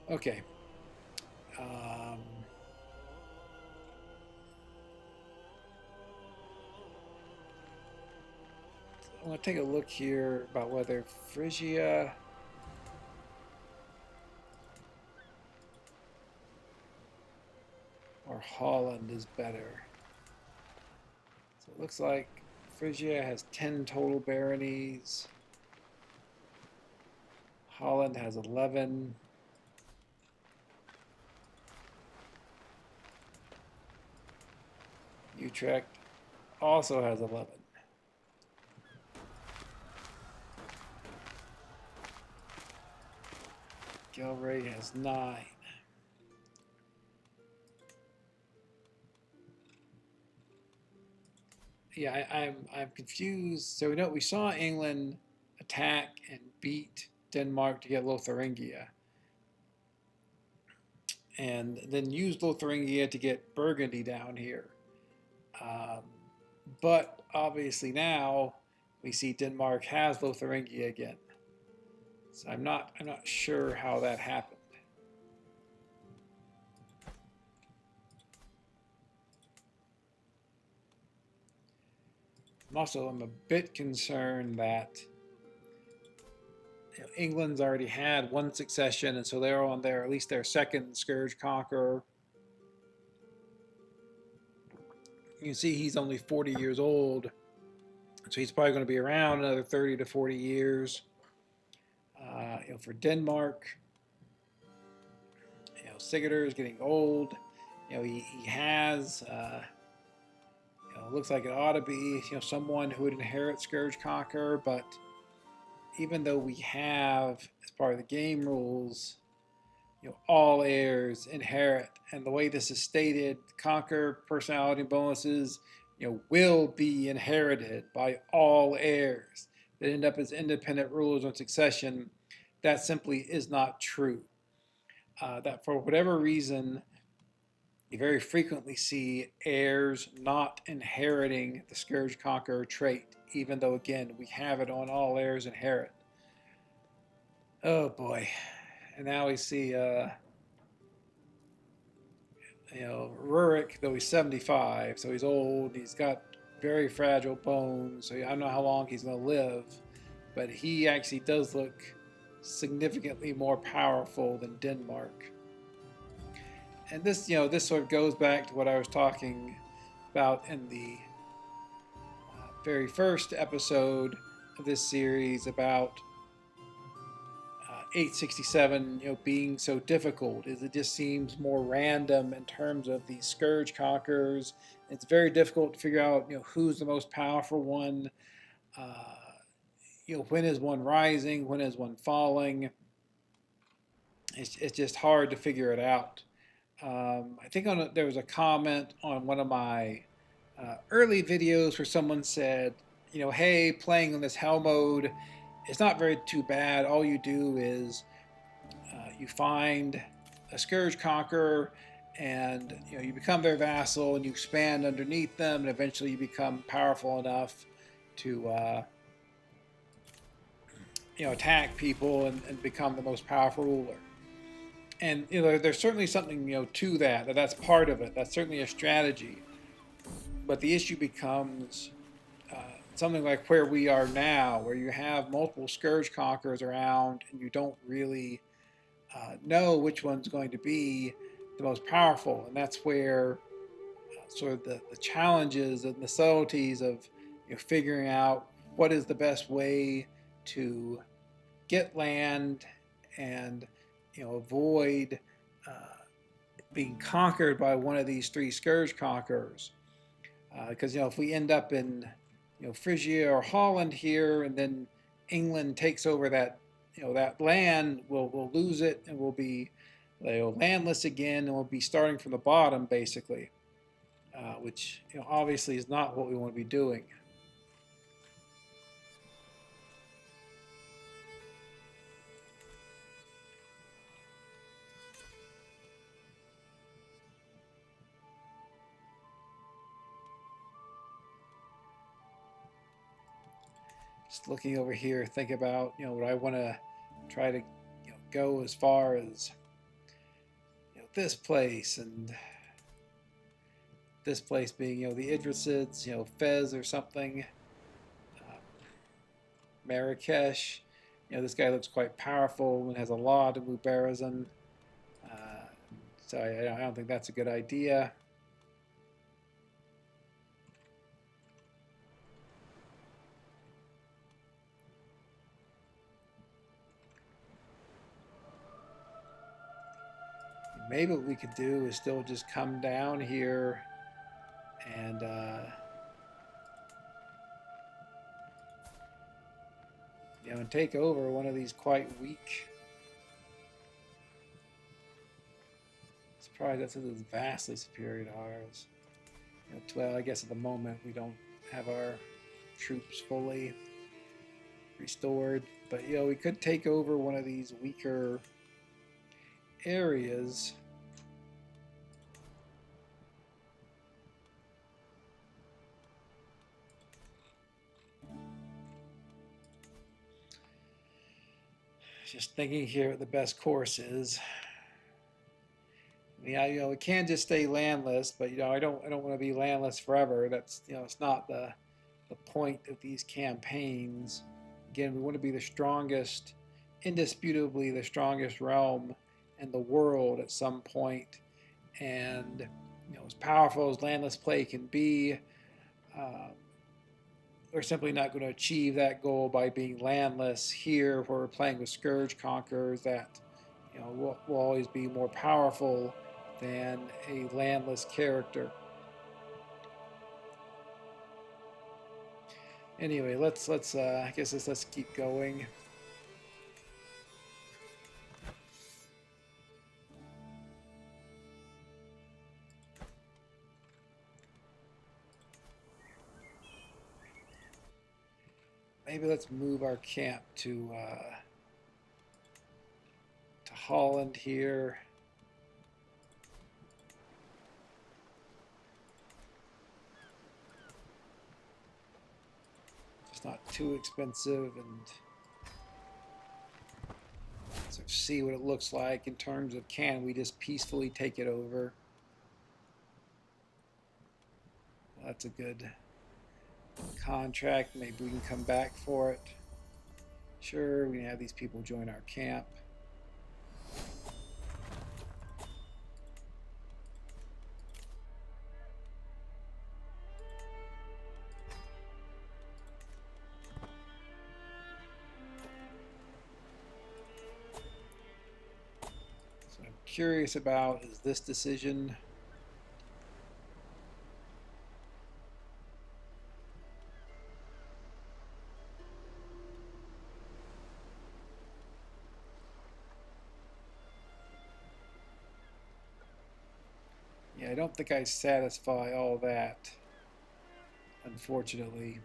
Okay. I want to take a look here about whether Phrygia or Holland is better. So it looks like Phrygia has 10 total baronies. Holland has 11. Utrecht also has 11. Gilray has 9. Yeah, I'm confused. So we saw England attack and beat Denmark to get Lotharingia, and then use Lotharingia to get Burgundy down here. Um, but obviously now we see Denmark has Lotharingia again. So I'm not sure how that happened. I'm a bit concerned that England's already had one succession, and so they're on at least their second Scourge Conqueror. You can see he's only 40 years old, so he's probably going to be around another 30 to 40 years. For Denmark, Sigurdr is getting old. He has, looks like it ought to be, someone who would inherit Scourge Conqueror, but even though we have, as part of the game rules, all heirs inherit, and the way this is stated, conquer personality bonuses, will be inherited by all heirs that end up as independent rulers on succession. That simply is not true. That for whatever reason, you very frequently see heirs not inheriting the Scourge Conqueror trait, even though, again, we have it on all heirs inherit. Oh boy. And now we see, Rurik, though he's 75, so he's old, he's got very fragile bones, so I don't know how long he's going to live, but he actually does look significantly more powerful than Denmark. And this, this sort of goes back to what I was talking about in the very first episode of this series about 867, being so difficult. Is it just seems more random in terms of the Scourge Conquerors. It's very difficult to figure out, who's the most powerful one. When is one rising? When is one falling? It's just hard to figure it out. I think there was a comment on one of my early videos where someone said, hey, playing on this hell mode, it's not very too bad. All you do is you find a Scourge Conqueror, and you become their vassal, and you expand underneath them, and eventually you become powerful enough to attack people and become the most powerful ruler. And there's certainly something to that's part of it. That's certainly a strategy. But the issue becomes something like where we are now, where you have multiple scourge conquerors around and you don't really know which one's going to be the most powerful. And that's where sort of the challenges and the subtleties of figuring out what is the best way to get land and avoid being conquered by one of these three scourge conquerors. Because if we end up in Phrygia or Holland here, and then England takes over that land, we'll lose it, and we'll be landless again, and we'll be starting from the bottom basically, which obviously is not what we want to be doing. Just looking over here, think about would I want to try to go as far as this place, and this place being the Idrisids, Fez or something, Marrakesh. This guy looks quite powerful and has a lot of Mubarazan, so I don't think that's a good idea. Maybe what we could do is still just come down here and and take over one of these quite weak. Surprised that's vastly superior to ours. Well, I guess at the moment we don't have our troops fully restored, but we could take over one of these weaker areas. Just thinking here what the best course is. Yeah, we can just stay landless, but I don't want to be landless forever. That's it's not the point of these campaigns. Again, we want to be the strongest, indisputably the strongest realm in the world at some point, and as powerful as landless play can be, we're simply not going to achieve that goal by being landless here, where we're playing with scourge conquerors that will always be more powerful than a landless character. Anyway, let's I guess let's keep going. Maybe let's move our camp to Holland here. It's not too expensive, and so see what it looks like in terms of can we just peacefully take it over. Well, that's a good contract. Maybe we can come back for it. Sure, we can have these people join our camp. So I'm curious about is this decision. Yeah, I don't think I satisfy all that, unfortunately.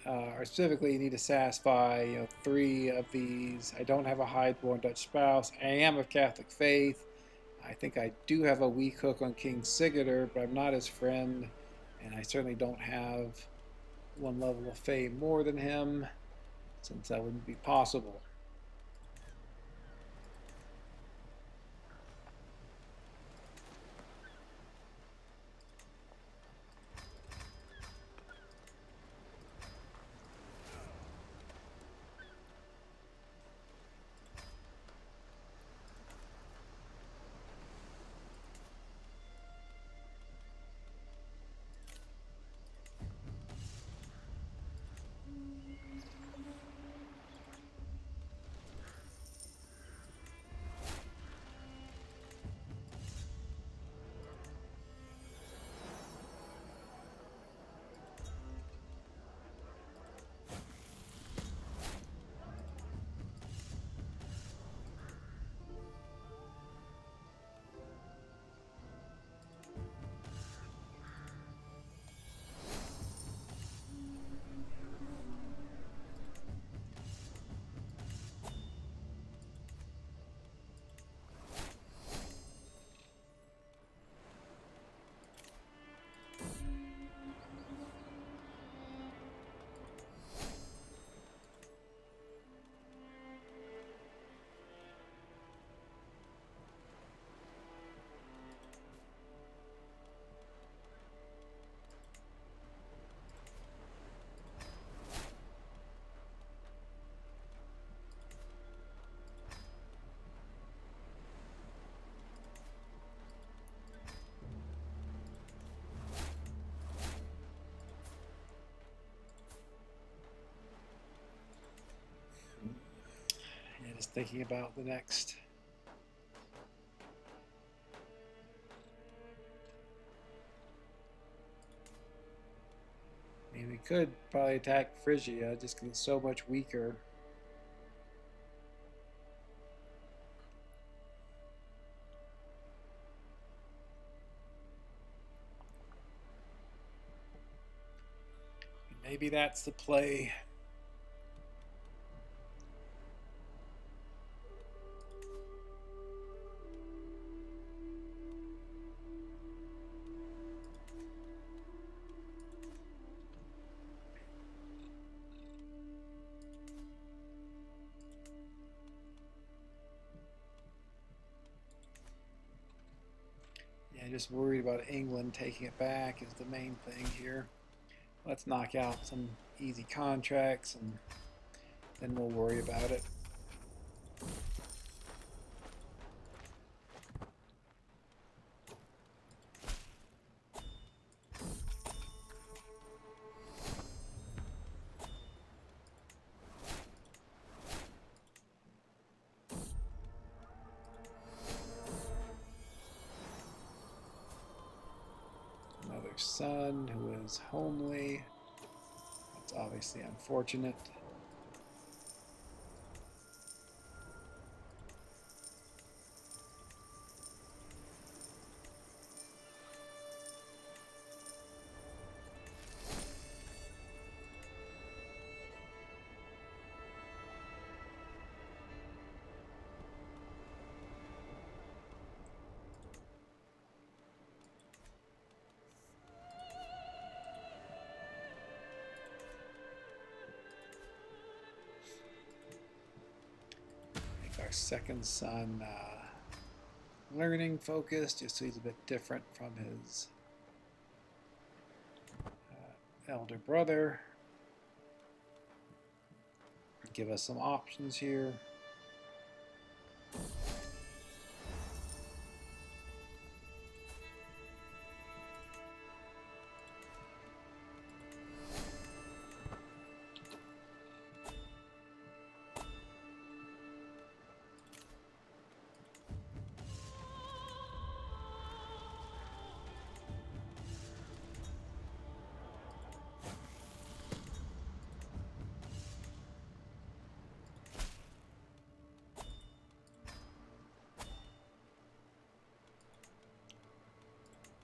Or specifically, you need to satisfy 3 of these. I don't have a highborn Dutch spouse. I am of Catholic faith. I think I do have a weak hook on King Sigurdr, but I'm not his friend, and I certainly don't have 1 level of fame more than him, since that wouldn't be possible. Just thinking about the next. I mean, we could probably attack Phrygia just because it's so much weaker. Maybe that's the play. Yeah, just worried about England taking it back is the main thing here. Let's knock out some easy contracts and then we'll worry about it. Another son who is homely. That's obviously unfortunate. Our second son learning focused, just so he's a bit different from his elder brother. Give us some options here.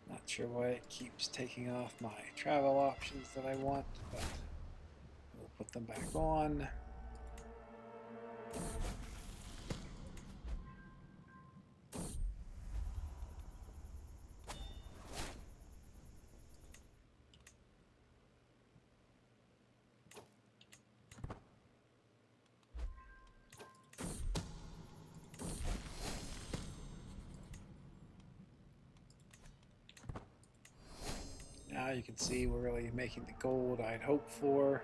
Not sure why it keeps taking off my travel options that I want, but we'll put them back on. Now you can see we're really making the gold I'd hoped for.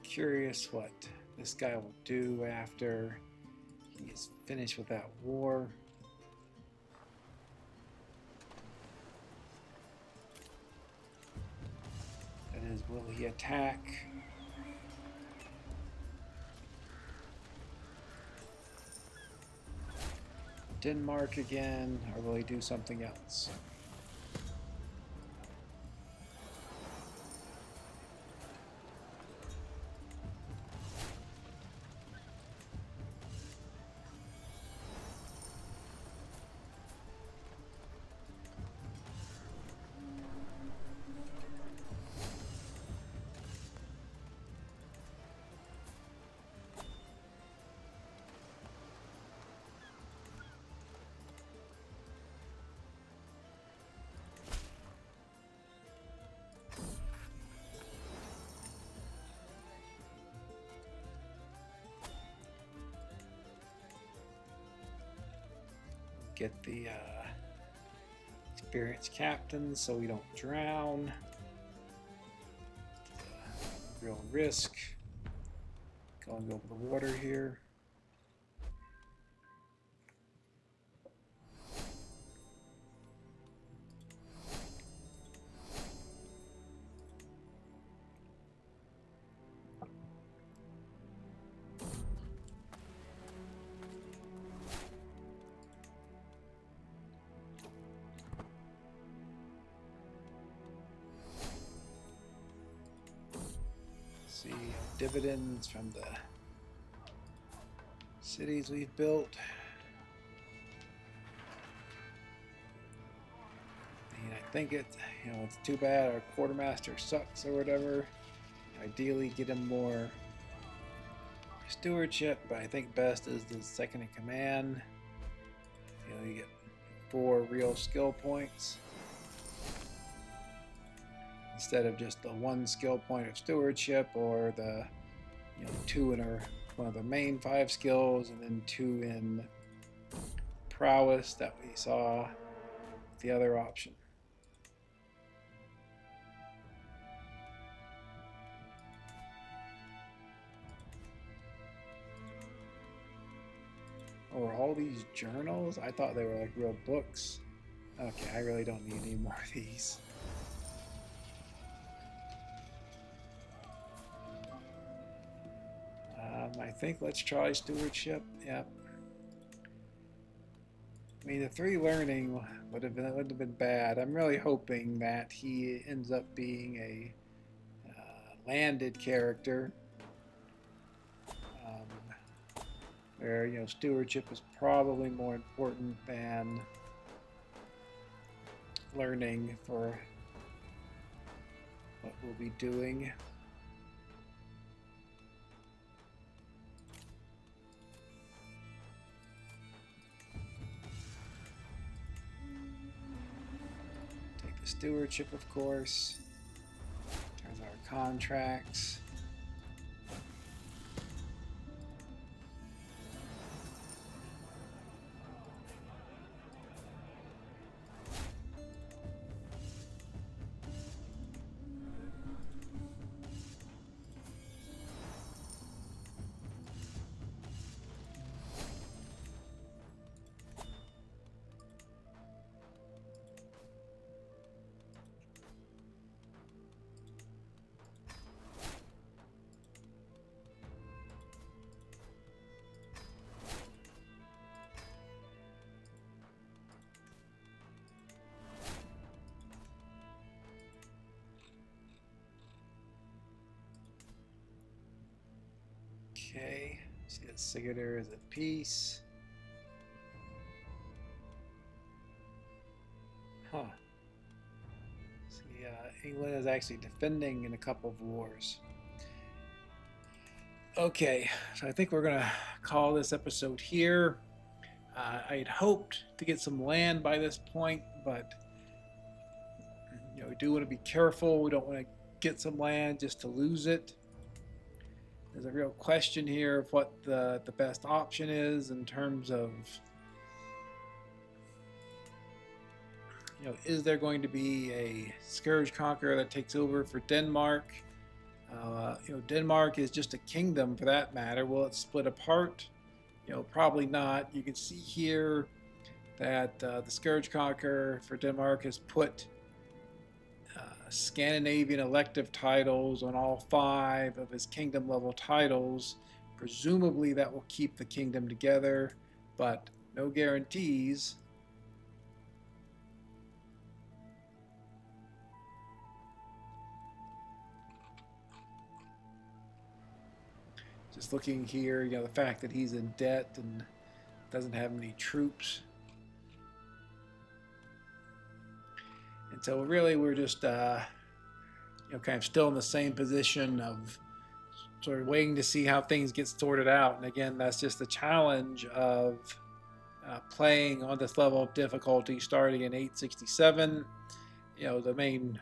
Curious what this guy will do after he's finished with that war. That is, will he attack? Denmark again, or will he do something else? Get the experienced captains so we don't drown. Real risk. Going over the water here. See dividends from the cities we've built. And I think it's too bad our quartermaster sucks or whatever. Ideally get him more stewardship, but I think best is the second in command. You get 4 real skill points instead of just the 1 skill point of stewardship, or the 2 in one of the main 5 skills, and then 2 in prowess that we saw the other option. Or all these journals? I thought they were like real books. Okay, I really don't need any more of these. I think let's try stewardship. Yep. I mean, the 3 learning wouldn't have been bad. I'm really hoping that he ends up being a landed character, where stewardship is probably more important than learning for what we'll be doing. Stewardship, of course. There's our contracts. Okay, see that Sigurdr is at peace. Huh. See, England is actually defending in a couple of wars. Okay, so I think we're gonna call this episode here. I had hoped to get some land by this point, but we do want to be careful. We don't want to get some land just to lose it. There's a real question here of what the best option is in terms of, is there going to be a Scourge Conqueror that takes over for Denmark? Denmark is just a kingdom for that matter. Will it split apart? Probably not. You can see here that the Scourge Conqueror for Denmark has put Scandinavian elective titles on all 5 of his kingdom level titles. Presumably that will keep the kingdom together, but no guarantees. Just looking here, the fact that he's in debt and doesn't have any troops. And so really we're just kind of still in the same position of sort of waiting to see how things get sorted out. And again, that's just the challenge of playing on this level of difficulty starting in 867. The main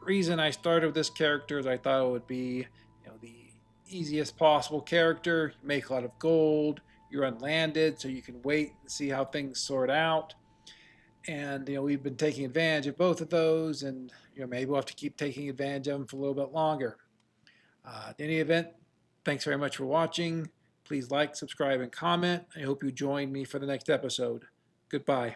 reason I started with this character is I thought it would be the easiest possible character. You make a lot of gold, you're unlanded, so you can wait and see how things sort out. And we've been taking advantage of both of those, and maybe we'll have to keep taking advantage of them for a little bit longer. In any event, thanks very much for watching. Please like, subscribe, and comment. I hope you join me for the next episode. Goodbye.